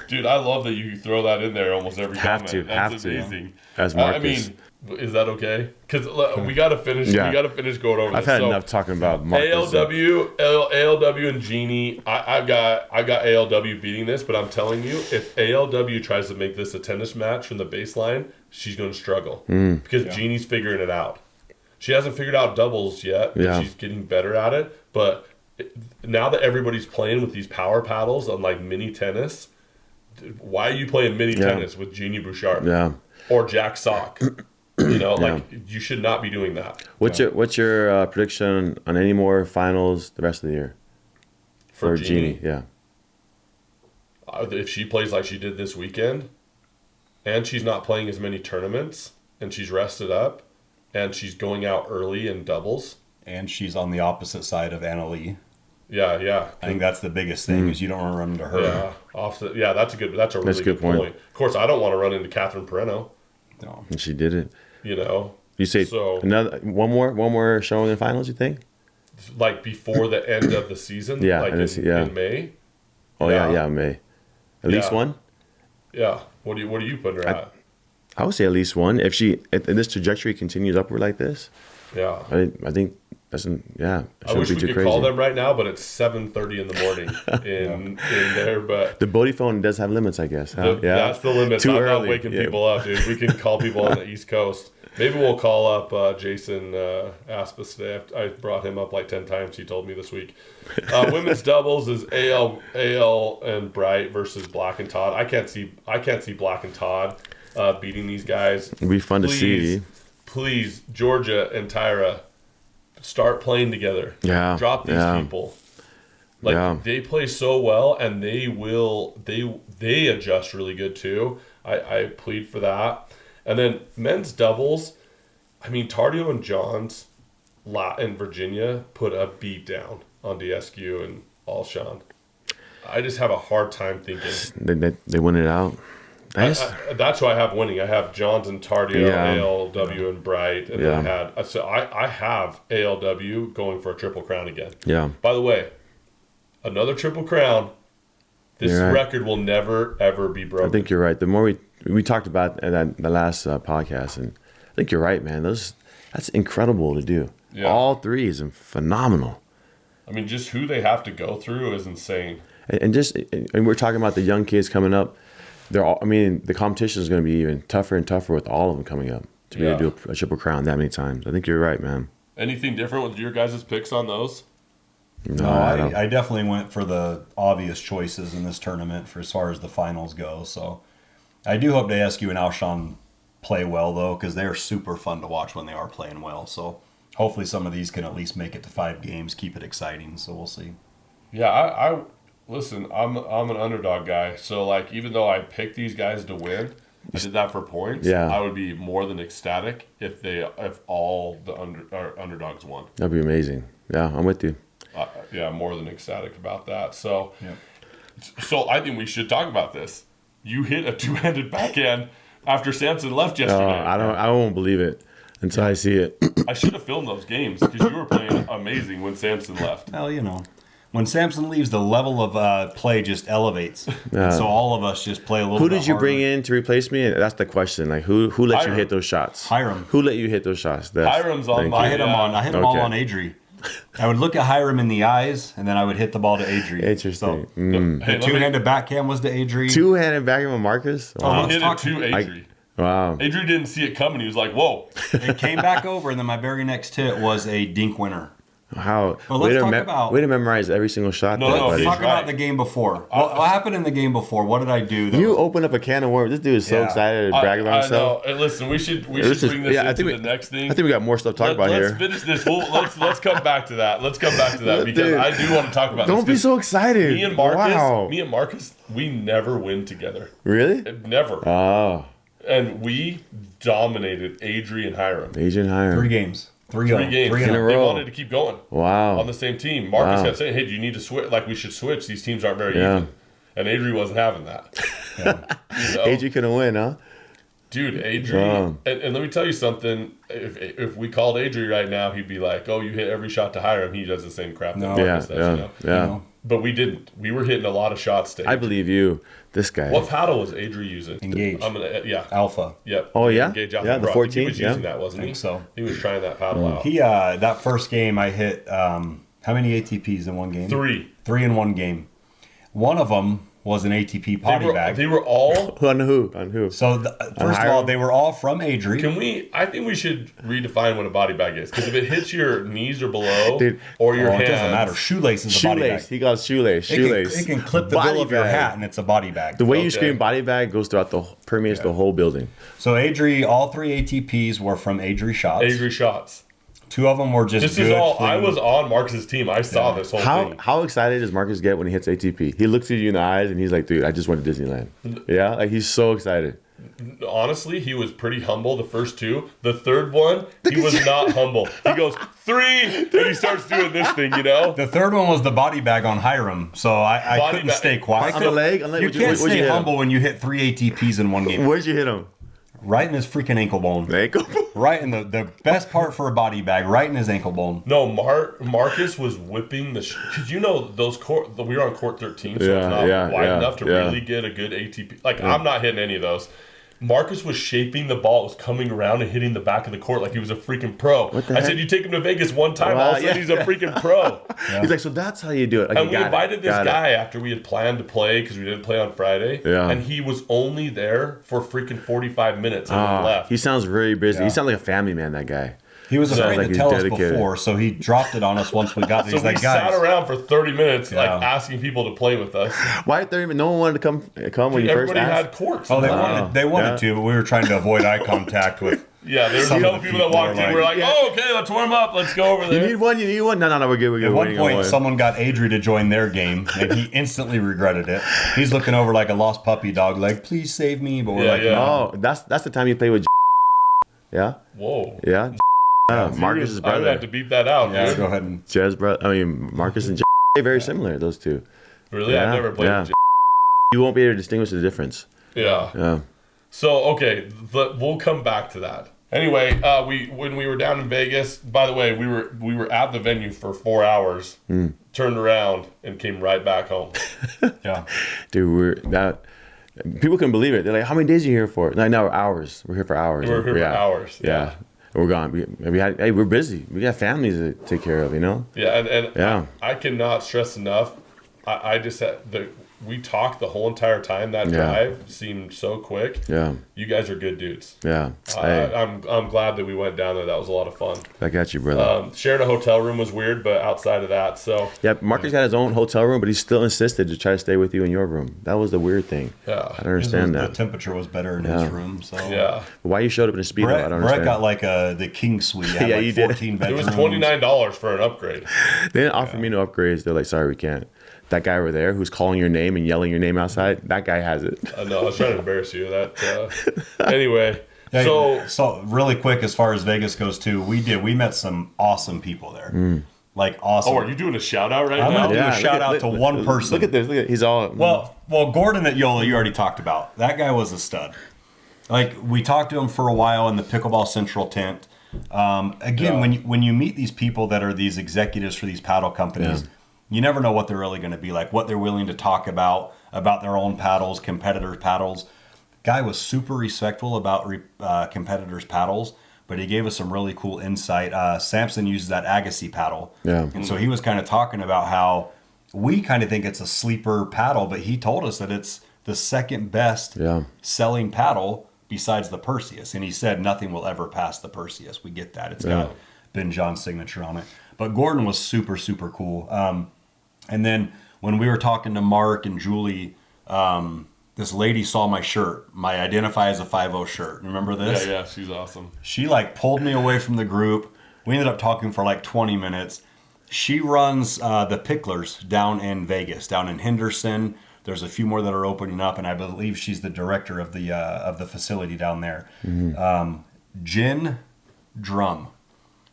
dude, I love that you throw that in there almost every comment. That's amazing. As I Marcus. mean, is that okay? Because we got to finish. Yeah. We got to finish going over I've this. had enough talking about Marcus. ALW and Genie. I got ALW beating this, but I'm telling you, if ALW tries to make this a tennis match from the baseline, she's going to struggle because Genie's figuring it out. She hasn't figured out doubles yet, but she's getting better at it. But now that everybody's playing with these power paddles on like mini tennis, why are you playing mini tennis with Genie Bouchard? Yeah. Or Jack Sock? You should not be doing that. What's your prediction on any more finals the rest of the year? For Genie? Yeah. If she plays like she did this weekend, and she's not playing as many tournaments, and she's rested up, and she's going out early in doubles. and she's on the opposite side of Anna Lee. Yeah. I think that's the biggest thing is you don't want to run into her. Yeah, that's a really good point. Of course, I don't want to run into Catherine Pereno. No. And she did it. You know. You say another one more showing in the finals, you think? Like before the end of the season? Yeah, like in May? Oh yeah, May. At least one? Yeah. What are you putting her at? I would say at least one. If this trajectory continues upward like this, yeah, I think that's I wish we could call them right now, but it's 7:30 in the morning in there. But the Bodie phone does have limits, I guess. Huh? That's the limit. Too I'm early. not waking people up, dude. We can call people on the East Coast. Maybe we'll call up Jason Aspis today. I brought him up like 10 times. He told me this week. Women's doubles is AL and Bright versus Black and Todd. I can't see Black and Todd beating these guys. It'd be fun to see. Please, Georgia and Tyra, start playing together. Yeah. Drop these people. They play so well, and they adjust really good too. I plead for that. And then men's doubles, I mean, Tardio and Johns in Virginia put a beat down on DSQ and Alshon. I just have a hard time thinking. They win it out. That's who I have winning. I have Johns and Tardio, ALW and Bright, and I have ALW going for a triple crown again. Yeah. By the way, another triple crown. This record will never ever be broken. I think you're right. The more we talked about the last podcast, and I think you're right, man. That's incredible to do. Yeah. All three is phenomenal. I mean, just who they have to go through is insane. And we're talking about the young kids coming up. The competition is going to be even tougher and tougher with all of them coming up to be able to do a triple crown that many times. I think you're right, man. Anything different with your guys' picks on those? No, I definitely went for the obvious choices in this tournament for as far as the finals go. So I do hope ASQ and Alshon play well, though, because they're super fun to watch when they are playing well. So hopefully some of these can at least make it to 5 games, keep it exciting. So we'll see. Yeah, I listen, I'm an underdog guy. So, like, even though I picked these guys to win, I did that for points. Yeah. I would be more than ecstatic if all the underdogs won. That'd be amazing. Yeah, I'm with you. More than ecstatic about that. So, so I think we should talk about this. You hit a two-handed backhand after Samson left yesterday. I won't believe it until I see it. I should have filmed those games because you were playing amazing when Samson left. Well, when Samson leaves, the level of play just elevates. And so all of us just play a little bit Who did you harder. bring in to replace me? That's the question. Like, who let you hit those shots? Hiram. Who let you hit those shots? Hiram's on I hit them all on Adri. I would look at Hiram in the eyes, and then I would hit the ball to Adri. Interesting. So, the two-handed backhand was to Adri. Two-handed backhand with Marcus? Wow. He hit it to Adri. Wow. Adri didn't see it coming. He was like, whoa. It came back over, and then my very next hit was a Dink winner. Wow. But let's talk about... Way to memorize every single shot. Let's talk about the game before. What happened in the game before? What did I do? You opened up a can of worms. This dude is so excited to brag about himself. I know. Listen, we should bring this into the next thing. I think we got more stuff to talk about here. Let's finish this. Let's come back to that. Let's come back to that because Dude, I do want to talk about this. Don't be so excited. Me and Marcus, we never win together. Really? Never. Oh. And we dominated Adri and Hiram. 3 games. Three games in a row. They wanted to keep going. Wow. On the same team. Marcus kept saying, hey, do you need to switch? Like, we should switch. These teams aren't very even. And Adri wasn't having that. Adri couldn't win, huh? Dude, Adri, and let me tell you something. If we called Adri right now, he'd be like, "Oh, you hit every shot to hire him." He does the same crap. No. That Marcus does, Yeah. But we didn't. We were hitting a lot of shots to Adri. I believe you. This guy. What paddle was Adri using? Engage. Yeah. Alpha. Yep. Oh, yeah? Engage Alpha Yeah, the Pro. I think 14, He was using that, wasn't he? I think so. He was trying that paddle out. He that first game I hit how many ATPs in one game? 3. 3 in one game. One of them was an ATP potty bag. They were all. On who? On who? So first of all, they were all from Adri. I think we should redefine what a body bag is. Because if it hits your knees or below, Dude. or your hands. It doesn't matter. Shoelace is a body bag. Shoelace. He got shoelace. Shoelace. It can clip the Body bill of your bag. hat, and it's a body bag. The way you scream body bag goes throughout permeates the whole building. So Adri, all 3 ATPs were from Adri Shots. Adri shots. 2 of them were just This good, is all. clean. I was on Marcus's team. I saw this whole thing. How excited does Marcus get when he hits ATP? He looks at you in the eyes and he's like, "Dude, I just went to Disneyland." Yeah, like he's so excited. Honestly, he was pretty humble the first 2. The third one, he was not humble. He goes 3, and he starts doing this thing, The third one was the body bag on Hiram, so I Body couldn't bag. stay quiet. On the leg? You can't stay humble when you hit 3 ATPs in one game. Where'd you hit him? Right in his freaking ankle bone. The ankle. Right in the best part for a body bag, right in his ankle bone. No, Marcus was whipping the because those court. We were on court 13, so it's not wide enough to really get a good ATP. I'm not hitting any of those. Marcus was shaping the ball. It was coming around and hitting the back of the court like he was a freaking pro. I said, you take him to Vegas one time, all of a sudden he's a freaking pro. He's like, so that's how you do it. Like, And we invited this guy after we had planned to play because we didn't play on Friday. Yeah. And he was only there for freaking 45 minutes and then left. He sounds very busy. He sounds like a family man, that guy. He was afraid like to he's tell us dedicated. before, so he dropped it on us once we got there. So He's we like, guys, sat around for 30 minutes asking people to play with us. Why 30 minutes? No one wanted to come when you first Everybody asked? had courts. oh, they wanted to, but we were trying to avoid eye contact with. Yeah, there's a Some couple of the people that people walked are in. We're like, like- oh, okay, let's warm up. Let's go over You there. need one? You need one? No, we're good. We're good. At We're one gonna point, win. someone got Adri to join their game, and he instantly regretted it. He's looking over like a lost puppy dog, like, please save me. But we're like, yeah. no. Oh, that's the time you play with. Yeah. Whoa. Yeah. Marcus's I would brother. have to beat that out, Yeah, dude. go ahead and. Jez brother. I mean, Marcus and they're very similar. Those two. Really? Yeah, I've never played yeah. with You won't be able to distinguish the difference. Yeah. Yeah. So, okay, we'll come back to that. Anyway, when we were down in Vegas, by the way, we were at the venue for 4 hours, turned around, and came right back home. Yeah. Dude, people couldn't believe it. They're like, "How many days are you here for?" Like, no, hours. We're here for hours. We were here for hours. Yeah. We're gone. We're busy. We got families to take care of, you know? Yeah, and Yeah. I cannot stress enough. I just had we talked the whole entire time. That drive seemed so quick. Yeah. You guys are good dudes. Yeah. Hey, I'm glad that we went down there. That was a lot of fun. I got you, brother. Sharing a hotel room was weird, but outside of that, so Yeah, Marcus got his own hotel room, but he still insisted to try to stay with you in your room. That was the weird thing. yeah, I don't understand The that. temperature was better in his room, so. yeah. Why you showed up in a Speedo, I Brett don't understand. got like the king suite. It had Yeah, like you did. 14 It bedrooms. was $29 for an upgrade. They didn't offer me no upgrades. They're like, "Sorry, we can't." That guy over there who's calling your name and yelling your name outside, that guy has it. No, I was trying to embarrass you. Anyway. Yeah, So so really quick, as far as Vegas goes too, we met some awesome people there. Like awesome. are you doing a shout out right I'm now? gonna do a look shout out to one person. Look at this. Look at he's all Well, Gordon at Yola, you already talked about. That guy was a stud. Like we talked to him for a while in the Pickleball Central tent. Again, when you meet these people that are these executives for these paddle companies, you never know what they're really going to be like, what they're willing to talk about their own paddles, competitors' paddles. Guy was super respectful about competitors' paddles, but he gave us some really cool insight. Samson uses that Agassi paddle. Yeah. And so he was kind of talking about how we kind of think it's a sleeper paddle, but he told us that it's the second best selling paddle besides the Perseus. And he said nothing will ever pass the Perseus. We get that. It's got Ben John's signature on it. But Gordon was super, super cool. And then when we were talking to Mark and Julie, this lady saw my shirt, my Identify as a 5-0 shirt. Remember this? Yeah, she's awesome. She like pulled me away from the group. We ended up talking for like 20 minutes. She runs the Picklers down in Vegas, down in Henderson. There's a few more that are opening up, and I believe she's the director of the facility down there. Jen Drum.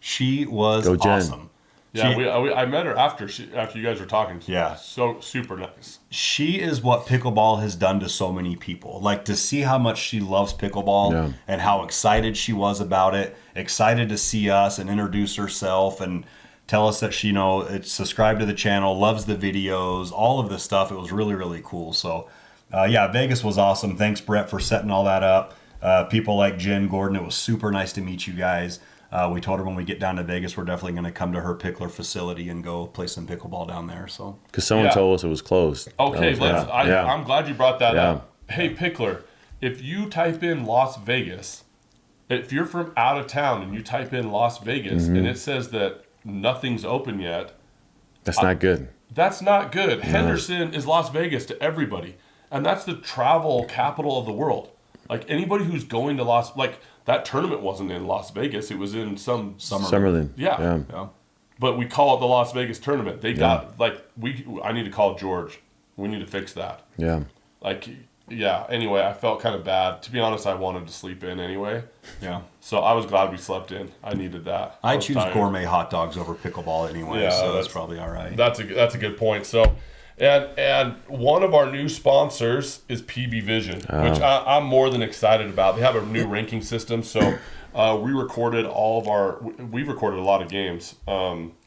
She was Go Jen. awesome. Yeah, I met her after you guys were talking. Yeah. So super nice. She is what pickleball has done to so many people. Like, to see how much she loves pickleball and how excited she was about it, excited to see us and introduce herself and tell us that she, it's subscribed to the channel, loves the videos, all of this stuff. It was really, really cool. So, Vegas was awesome. Thanks, Brett, for setting all that up. People like Jen, Gordon, it was super nice to meet you guys. We told her when we get down to Vegas, we're definitely going to come to her pickler facility and go play some pickleball down there. So, because someone told us it was closed. Okay, I'm glad you brought that up. Hey, pickler, if you type in Las Vegas, if you're from out of town and you type in Las Vegas and it says that nothing's open yet, that's not good. That's not good. No. Henderson is Las Vegas to everybody, and that's the travel capital of the world. Like, anybody who's going to that tournament wasn't in Las Vegas. It was in some Summerlin. Yeah. But we call it the Las Vegas tournament. They got I need to call George. We need to fix that. Yeah. Anyway, I felt kind of bad. To be honest, I wanted to sleep in anyway. Yeah. So I was glad we slept in. I needed that. I choose gourmet hot dogs over pickleball anyway, so that's probably all right. That's a good point. So, and one of our new sponsors is PB Vision, which I'm more than excited about. They have a new ranking system. So we recorded we recorded a lot of games.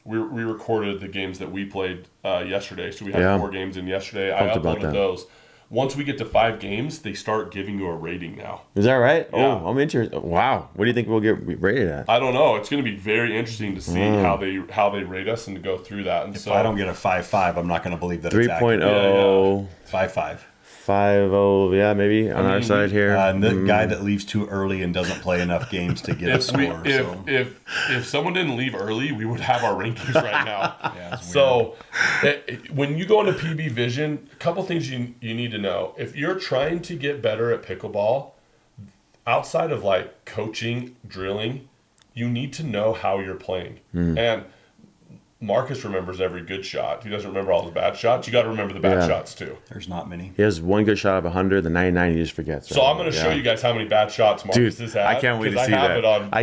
We recorded the games that we played yesterday. So we had 4 games in yesterday. I uploaded those. Once we get to 5 games, they start giving you a rating now. Is that right? Yeah. Oh, I'm interested. Wow. What do you think we'll get rated at? I don't know. It's going to be very interesting to see how they rate us and to go through that. And if I don't get a 5.5, I'm not going to believe that 3.0. 5.5. 5.0, maybe on our side here. And the guy that leaves too early and doesn't play enough games to get a score. If someone didn't leave early, we would have our rankings right now. So when you go into PB Vision, a couple things you need to know. If you're trying to get better at pickleball, outside of coaching, drilling, you need to know how you're playing. And Marcus remembers every good shot. He doesn't remember all the bad shots. You got to remember the bad shots too. There's not many. He has one good shot of 100. The 99 he just forgets. So I'm going to show you guys how many bad shots Marcus has had. I can't wait to see that.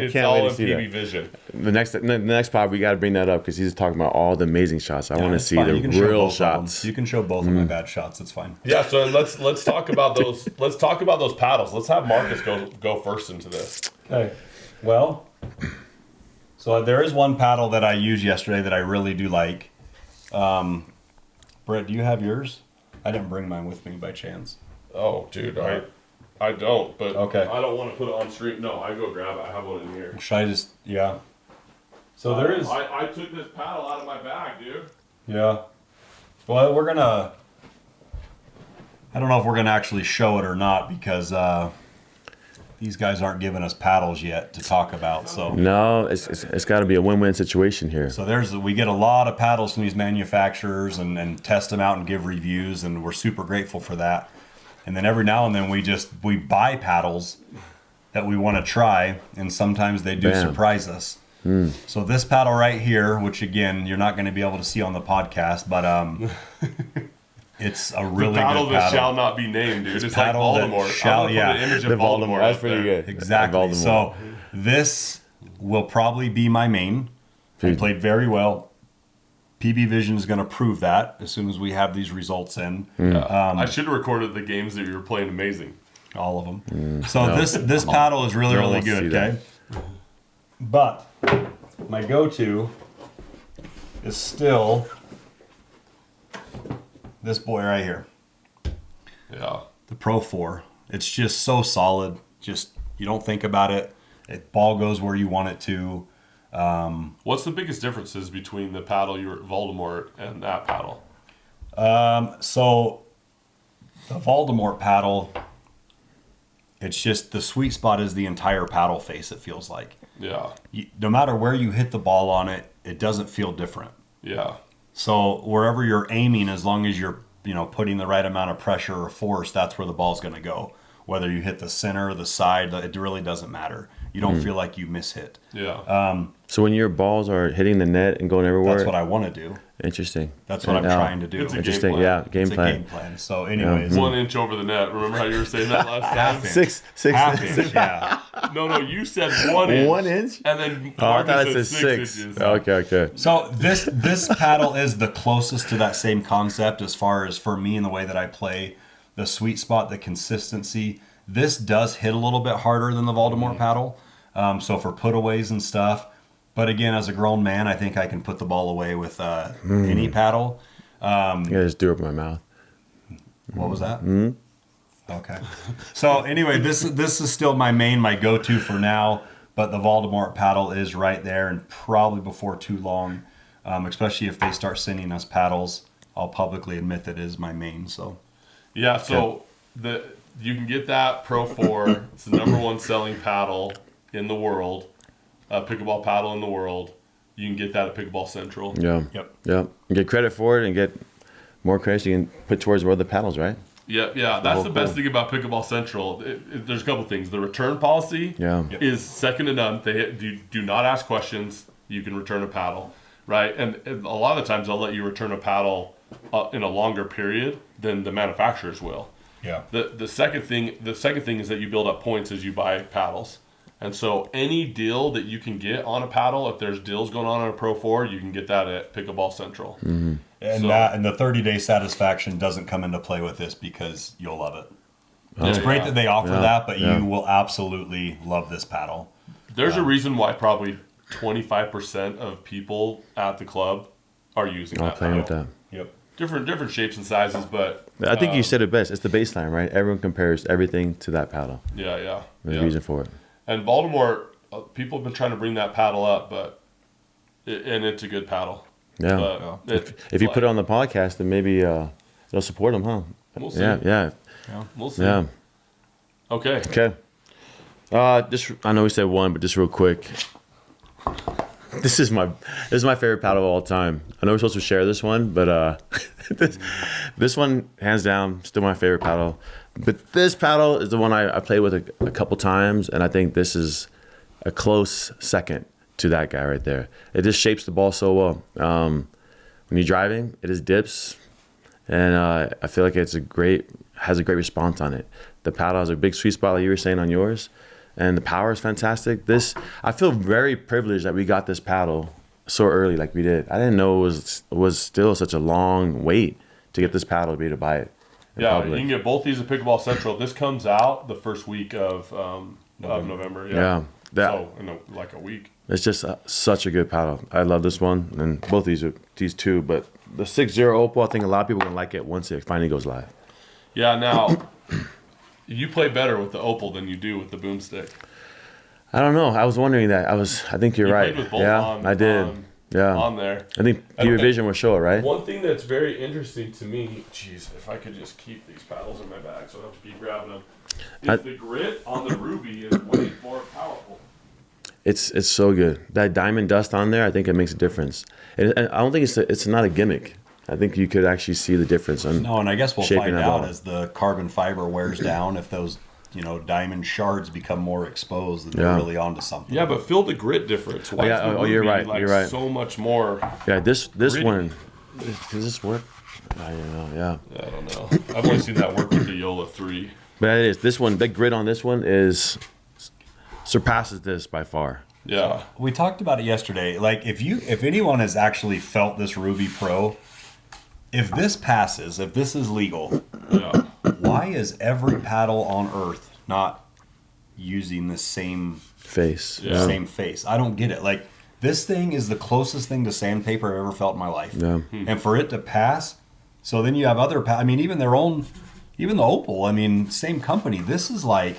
It's all in PB Vision. The next pod we got to bring that up because he's talking about all the amazing shots. I want to see the real shots. You can show both of my bad shots. It's fine. Yeah. So let's talk about those. Let's talk about those paddles. Let's have Marcus go first into this. Okay. Well. So there is one paddle that I used yesterday that I really do like. Brett, do you have yours? I didn't bring mine with me by chance. Oh, dude, I don't. But okay. I don't want to put it on stream. No, I go grab it. I have one in here. Should I just? Yeah. So there is. I took this paddle out of my bag, dude. Yeah. Well, we're gonna. I don't know if we're gonna actually show it or not because. These guys aren't giving us paddles yet to talk about, so no, it's got to be a win-win situation here. So we get a lot of paddles from these manufacturers and test them out and give reviews, and we're super grateful for that. And then every now and then we buy paddles that we want to try, and sometimes they do surprise us. So this paddle right here, which again you're not going to be able to see on the podcast, but it's a really good paddle. That shall not be named, dude. It's like Voldemort. Shall, the image of Voldemort. That's pretty good. Exactly. So this will probably be my main. I played very well. PB Vision is going to prove that as soon as we have these results in. I should have recorded the games that you were playing amazing. All of them. So this paddle is really, really good, okay? But my go-to is still this boy right here. Yeah. The Pro 4. It's just so solid. Just, you don't think about it. Ball goes where you want it to. What's the biggest differences between the paddle you were at Voldemort and that paddle? So the Voldemort paddle, it's just the sweet spot is the entire paddle face, it feels like. Yeah. No matter where you hit the ball on it, it doesn't feel different. Yeah. So wherever you're aiming, as long as you're putting the right amount of pressure or force, that's where the ball's going to go. Whether you hit the center or the side, it really doesn't matter. You don't feel like you miss hit. Yeah. So when your balls are hitting the net and going everywhere, That's what I want to do. interesting. That's what I'm trying to do. It's a Interesting. game plan. Yeah, game It's a plan. game plan. So, anyways, 1 inch over the net. Remember how you were saying that last time? Half inch. Six. half inch, yeah. No, you said 1 inch. 1 inch? And then Oh, I Marcus thought it said said 6 inches. Okay. So this paddle is the closest to that same concept as far as for me in the way that I play, the sweet spot, the consistency. This does hit a little bit harder than the Voldemort paddle. So for putaways and stuff. But again, as a grown man, I think I can put the ball away with any paddle. I just threw up in my mouth. What was that? Okay. So anyway, this is still my go-to for now. But the Voldemort paddle is right there, and probably before too long, especially if they start sending us paddles, I'll publicly admit that it is my main. So Yeah, so you can get that Pro 4. It's the #1 selling paddle in the world, pickleball paddle in the world. You can get that at Pickleball Central. Yeah. Yep. You get credit for it and get more credit you can put towards other paddles, right? Yeah. That's the best thing about Pickleball Central. There's a couple things. The return policy is second to none. They do not ask questions. You can return a paddle, right? And a lot of the times they'll let you return a paddle in a longer period than the manufacturers will. yeah. The second thing is that you build up points as you buy paddles. And so any deal that you can get on a paddle, if there's deals going on a Pro 4, you can get that at Pickleball Central. Mm-hmm. And the 30-day satisfaction doesn't come into play with this because you'll love it. It's great that they offer that, but you will absolutely love this paddle. There's a reason why probably 25% of people at the club are using that Playing paddle. with that. Yep. Different shapes and sizes, but I think you said it best. It's the baseline, right? Everyone compares everything to that paddle. yeah. There's a reason for it. And Baltimore, people have been trying to bring that paddle up, and it's a good paddle. Yeah. But If you put it on the podcast, then maybe it'll support them, huh? We'll see. Yeah. We'll see. Yeah. Okay. I know we said one, but just real quick. This is my favorite paddle of all time. I know we're supposed to share this one, but this one, hands down, still my favorite paddle. But this paddle is the one I played with a couple times, and I think this is a close second to that guy right there. It just shapes the ball so well. When you're driving, it just dips, and I feel like has a great response on it. The paddle has a big sweet spot, like you were saying on yours, and the power is fantastic. I feel very privileged that we got this paddle so early, like we did. I didn't know it was still such a long wait to get this paddle to be able to buy it. Yeah, you can get both these at Pickleball Central. This comes out the first week of November. Yeah. So in like a week. It's just such a good paddle. I love this one, and both these two. But the 6-0 Opal, I think a lot of people are gonna like it once it finally goes live. Yeah. Now, you play better with the Opal than you do with the boomstick. I don't know. I was wondering that. I think you're right. Played with both I did. On there. I think PPA Vision will show it, right? One thing that's very interesting to me, geez, if I could just keep these paddles in my bag so I don't have to keep grabbing them, is the grit on the Ruby is way more powerful. It's so good. That diamond dust on there, I think it makes a difference. And I don't think it's not a gimmick. I think you could actually see the difference. And I guess we'll shaping find that out ball. as the carbon fiber wears down if those diamond shards become more exposed, then they're really onto something. Yeah, but feel the grit difference. Why is the you're Ruby, right. like, You're right. so much more. Yeah, this gritty. one. Does this work? I don't know. Yeah. I don't know. I've only seen that work with the Yola 3. But it is. This one, the grit on this one surpasses this by far. Yeah. We talked about it yesterday. Like if anyone has actually felt this Ruby Pro, if this passes, if this is legal, why is every paddle on earth not using the same face? Same face? I don't get it. Like this thing is the closest thing to sandpaper I've ever felt in my life. Yeah. And for it to pass, so then you have other even the Opal, same company. This is like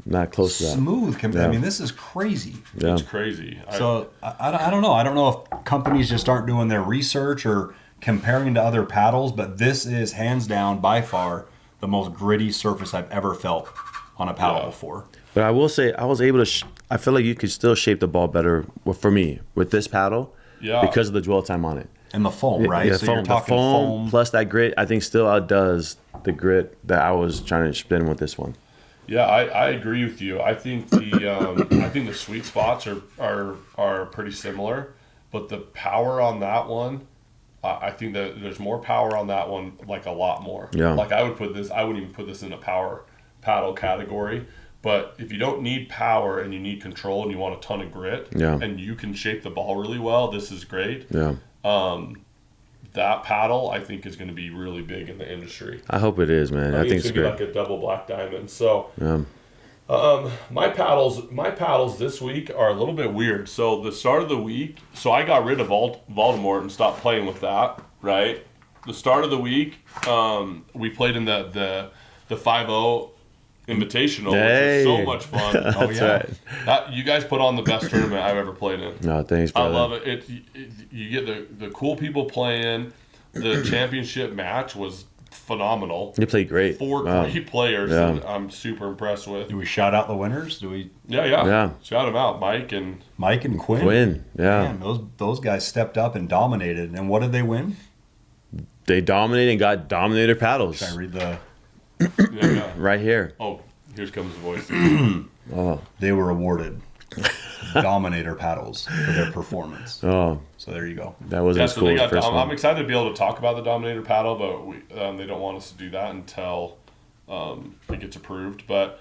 Not close to that. smooth. I mean, this is crazy. Yeah. It's crazy. So I don't know. I don't know if companies just aren't doing their research or comparing to other paddles, but this is hands down by far the most gritty surface I've ever felt on a paddle before. But I will say, I was able to. I feel like you could still shape the ball better for me with this paddle, because of the dwell time on it. And the foam, right? Yeah, So foam, you're talking the foam foam plus that grit. I think still outdoes the grit that I was trying to spin with this one. Yeah, I agree with you. I think the sweet spots are pretty similar, but the power on that one, I think that there's more power on that one, like a lot more. Yeah. Like I wouldn't even put this in a power paddle category. But if you don't need power and you need control and you want a ton of grit, Yeah. and you can shape the ball really well, this is great. Yeah. That paddle I think is going to be really big in the industry. I hope it is, man. I think it's it's gonna great. be like a double black diamond. So. Yeah. My paddles this week are a little bit weird. So the start of the week, so I got rid of Voldemort and stopped playing with that. Right, the start of the week, we played in the 5-0 Invitational, which was so much fun. Oh yeah. Right. You guys put on the best tournament I've ever played in. No, thanks, I brother. love it. You get the cool people playing. The championship match was phenomenal. You played great. Four Wow. great players Yeah. that I'm super impressed with. Do we shout out the winners? Do we? Yeah. Shout them out, Mike and Mike and Quinn. Quinn, yeah. Man, those guys stepped up and dominated. And what did they win? They dominated and got Dominator paddles. Should I read the? yeah. Right here. Oh, here comes the voice. Oh. They were awarded Dominator paddles for their performance. Oh, So there you go. that wasn't Yeah, as so cool they as the got. first I'm one. excited to be able to talk about the Dominator paddle, but they don't want us to do that until it gets approved. But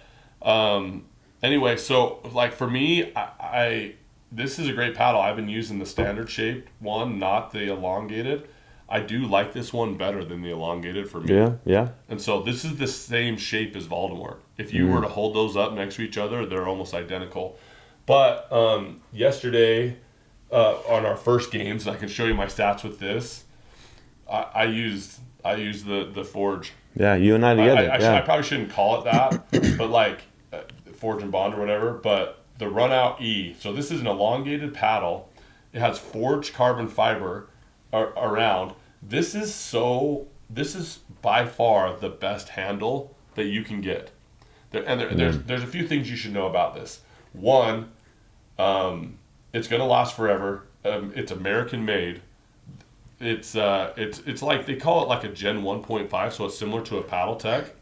anyway, so like for me, I this is a great paddle. I've been using the standard shaped one, not the elongated. I do like this one better than the elongated for me. Yeah. And so this is the same shape as Voldemort. If you were to hold those up next to each other, they're almost identical. But yesterday, on our first games, and I can show you my stats with this, I used the Forge. Yeah, you and I together. I probably shouldn't call it that, but like Forge and Bond or whatever. But the Run Out E. So this is an elongated paddle. It has forged carbon fiber around. This is by far the best handle that you can get. There's a few things you should know about this. One, it's going to last forever. It's American made. It's like they call it like a Gen 1.5, so it's similar to a Paddle Tech.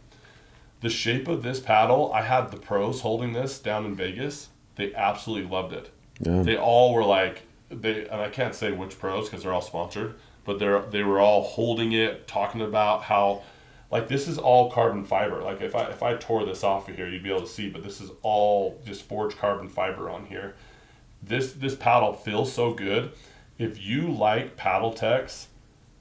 The shape of this paddle, I had the pros holding this down in Vegas. They absolutely loved it. Yeah. They all were like, and I can't say which pros because they're all sponsored, but they were all holding it, talking about how, like, this is all carbon fiber. Like if I tore this off of here, you'd be able to see, but this is all just forged carbon fiber on here. This paddle feels so good. If you like paddle techs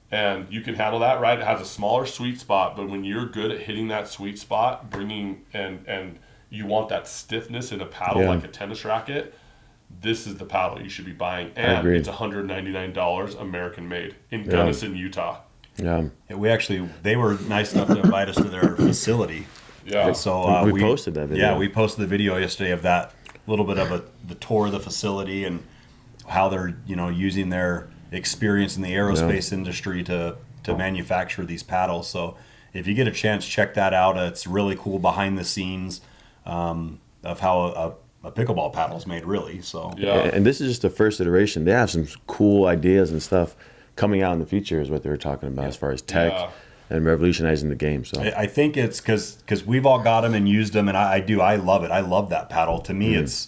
and you can handle that, right? It has a smaller sweet spot, but when you're good at hitting that sweet spot, bringing and you want that stiffness in a paddle like a tennis racket, this is the paddle you should be buying. And it's $199 American made in Gunnison, Utah. Yeah. They were nice enough to invite us to their facility. Yeah. So we posted that video. Yeah, we posted the video yesterday of that little bit of the tour of the facility and how they're using their experience in the aerospace industry to manufacture these paddles. So if you get a chance, check that out. It's really cool behind the scenes of how a pickleball paddle is made, really. So And this is just the first iteration. They have some cool ideas and stuff coming out in the future is what they were talking about as far as tech and revolutionizing the game. So I think it's because we've all got them and used them, and I love it. I love that paddle. To me, it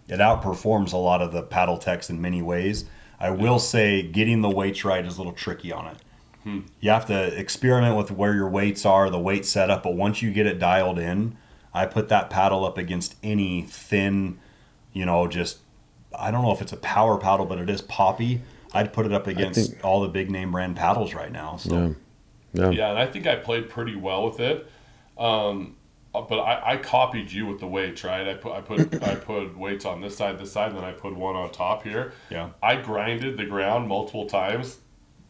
outperforms a lot of the paddle techs in many ways. I will say getting the weights right is a little tricky on it. You have to experiment with where your weights are, the weight setup, but once you get it dialed in, I put that paddle up against any thin, just, I don't know if it's a power paddle, but it is poppy. I'd put it up against all the big name brand paddles right now. So. Yeah. Yeah, and I think I played pretty well with it. But I copied you with the weights, right? I put weights on this side, and then I put one on top here. Yeah. I grinded the ground multiple times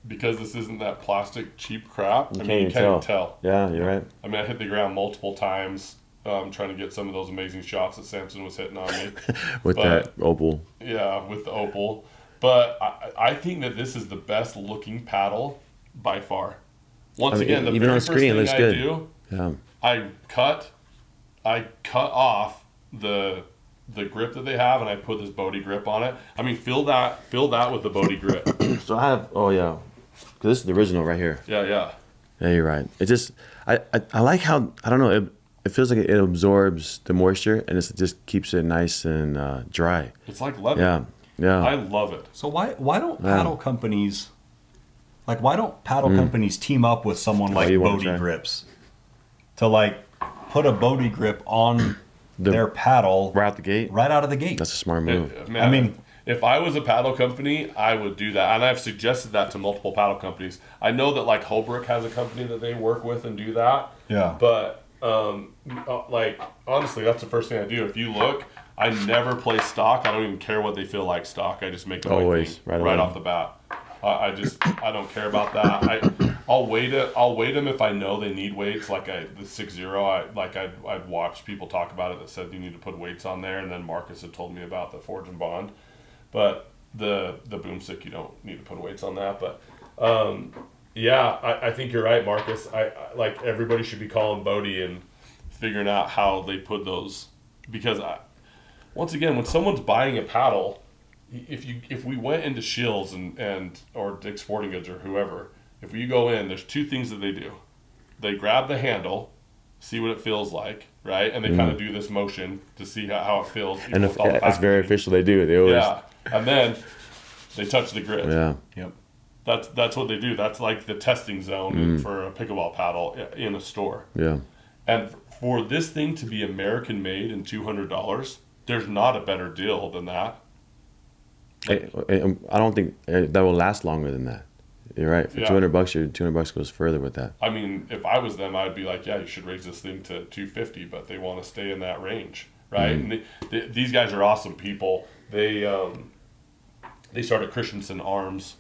because this isn't that plastic cheap crap. You can't even tell. Yeah, you're right. I mean, I hit the ground multiple times trying to get some of those amazing shots that Samson was hitting on me. With that opal. Yeah, with the opal. But I think that this is the best looking paddle by far. Once again, the even very on first screen, it thing looks I good. do, Yeah. I cut off the grip that they have, and I put this Bodhi grip on it. I mean, fill that with the Bodhi grip. So I have, because this is the original right here. Yeah. Yeah, you're right. It just, I like how, I don't know, it feels like it absorbs the moisture and it just keeps it nice and dry. It's like leather. Yeah, yeah. I love it. So why don't paddle companies companies team up with someone like you wanna Bodie try? Grips to like put a Bodie grip on their paddle right out the gate. right out of the gate? That's a smart move. I mean, if I was a paddle company, I would do that, and I've suggested that to multiple paddle companies. I know that like Holbrook has a company that they work with and do that. Yeah. But like honestly, that's the first thing I do. If you look, I never play stock. I don't even care what they feel like stock. I just make them Always, right away. off the bat. I don't care about that. I'll weight it. I'll weight them if I know they need weights. Like the 6-0, I'd watched people talk about it that said you need to put weights on there, and then Marcus had told me about the Forge and Bond. But the boomstick, you don't need to put weights on that. But I think you're right, Marcus. I like everybody should be calling Bodie and figuring out how they put those, because once again, when someone's buying a paddle, if we went into Shills and or Dick's Sporting Goods or whoever, if you go in, there's two things that they do. They grab the handle, see what it feels like, right? And they kind of do this motion to see how it feels. And it's very official. They do. They always. Yeah, and then they touch the grid. Yeah. Yep. That's what they do. That's like the testing zone for a pickleball paddle in a store. Yeah. And for this thing to be American made and $200, there's not a better deal than that. I don't think that will last longer than that. You're right. For $200, your $200 goes further with that. I mean, if I was them, I'd be like, yeah, you should raise this thing to $250, but they want to stay in that range, right? And these guys are awesome people. They started Christensen Arms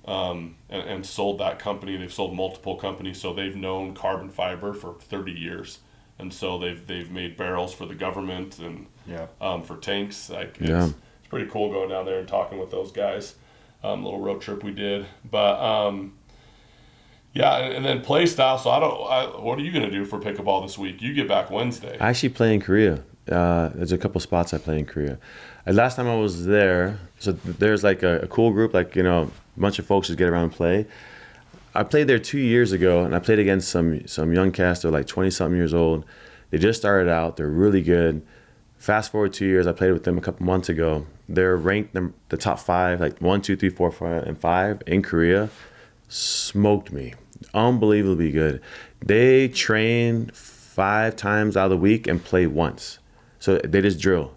and sold that company. They've sold multiple companies, so they've known carbon fiber for 30 years. And so they've made barrels for the government and for tanks. It's pretty cool going down there and talking with those guys. Little road trip we did, but and then play style. So what are you gonna do for pickleball this week? You get back Wednesday. I actually play in Korea. There's a couple spots I play in Korea. Last time I was there, so there's like a cool group, like a bunch of folks just get around and play. I played there 2 years ago, and I played against some young cast. They're like 20-something years old. They just started out. They're really good. Fast forward 2 years, I played with them a couple months ago. They're ranked the top 5, like 1, 2, 3, 4, 5, and 5 in Korea. Smoked me. Unbelievably good. They train 5 times out of the week and play once. So they just drill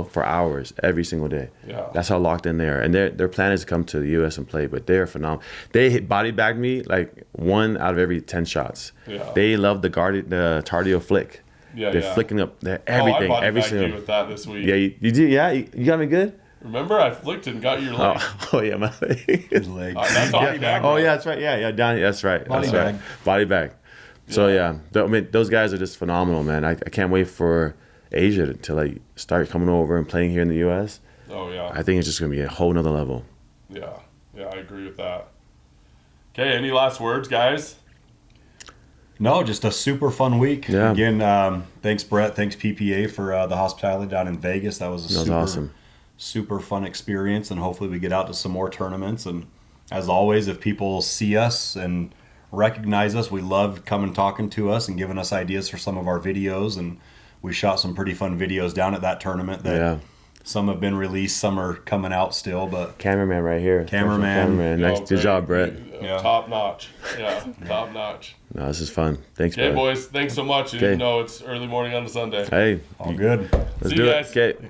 for hours every single day. Yeah. That's how locked in they are. And their plan is to come to the U.S. and play, but they're phenomenal. They body bagged me like 1 out of every 10 shots. Yeah. They love the Tardio flick. Yeah, they're flicking up everything. I every single. You with that this week. Yeah, you do. Yeah, you got me good. Remember, I flicked and got your leg. Oh yeah, my leg. His leg. That's body bag. Oh yeah, that's right. Yeah, down. That's right. Body bag. Right. Body bag. So those guys are just phenomenal, man. I can't wait for Asia to like start coming over and playing here in the U.S. Oh yeah. I think it's just gonna be a whole nother level. Yeah, I agree with that. Okay, any last words, guys? No, just a super fun week. Yeah. Again, thanks Brett, thanks PPA for the hospitality down in Vegas. That was awesome. Super fun experience, and hopefully we get out to some more tournaments. And as always, if people see us and recognize us, we love coming talking to us and giving us ideas for some of our videos. And we shot some pretty fun videos down at that tournament that some have been released, some are coming out still. But cameraman right here. Cameraman. Nice. Good job, Brett. Top notch. Yeah, top notch. No, this is fun. Thanks, Okay, Brett. boys. Thanks so much. Even though it's early morning on a Sunday. Hey. all good. Let's See do you it. guys. Okay.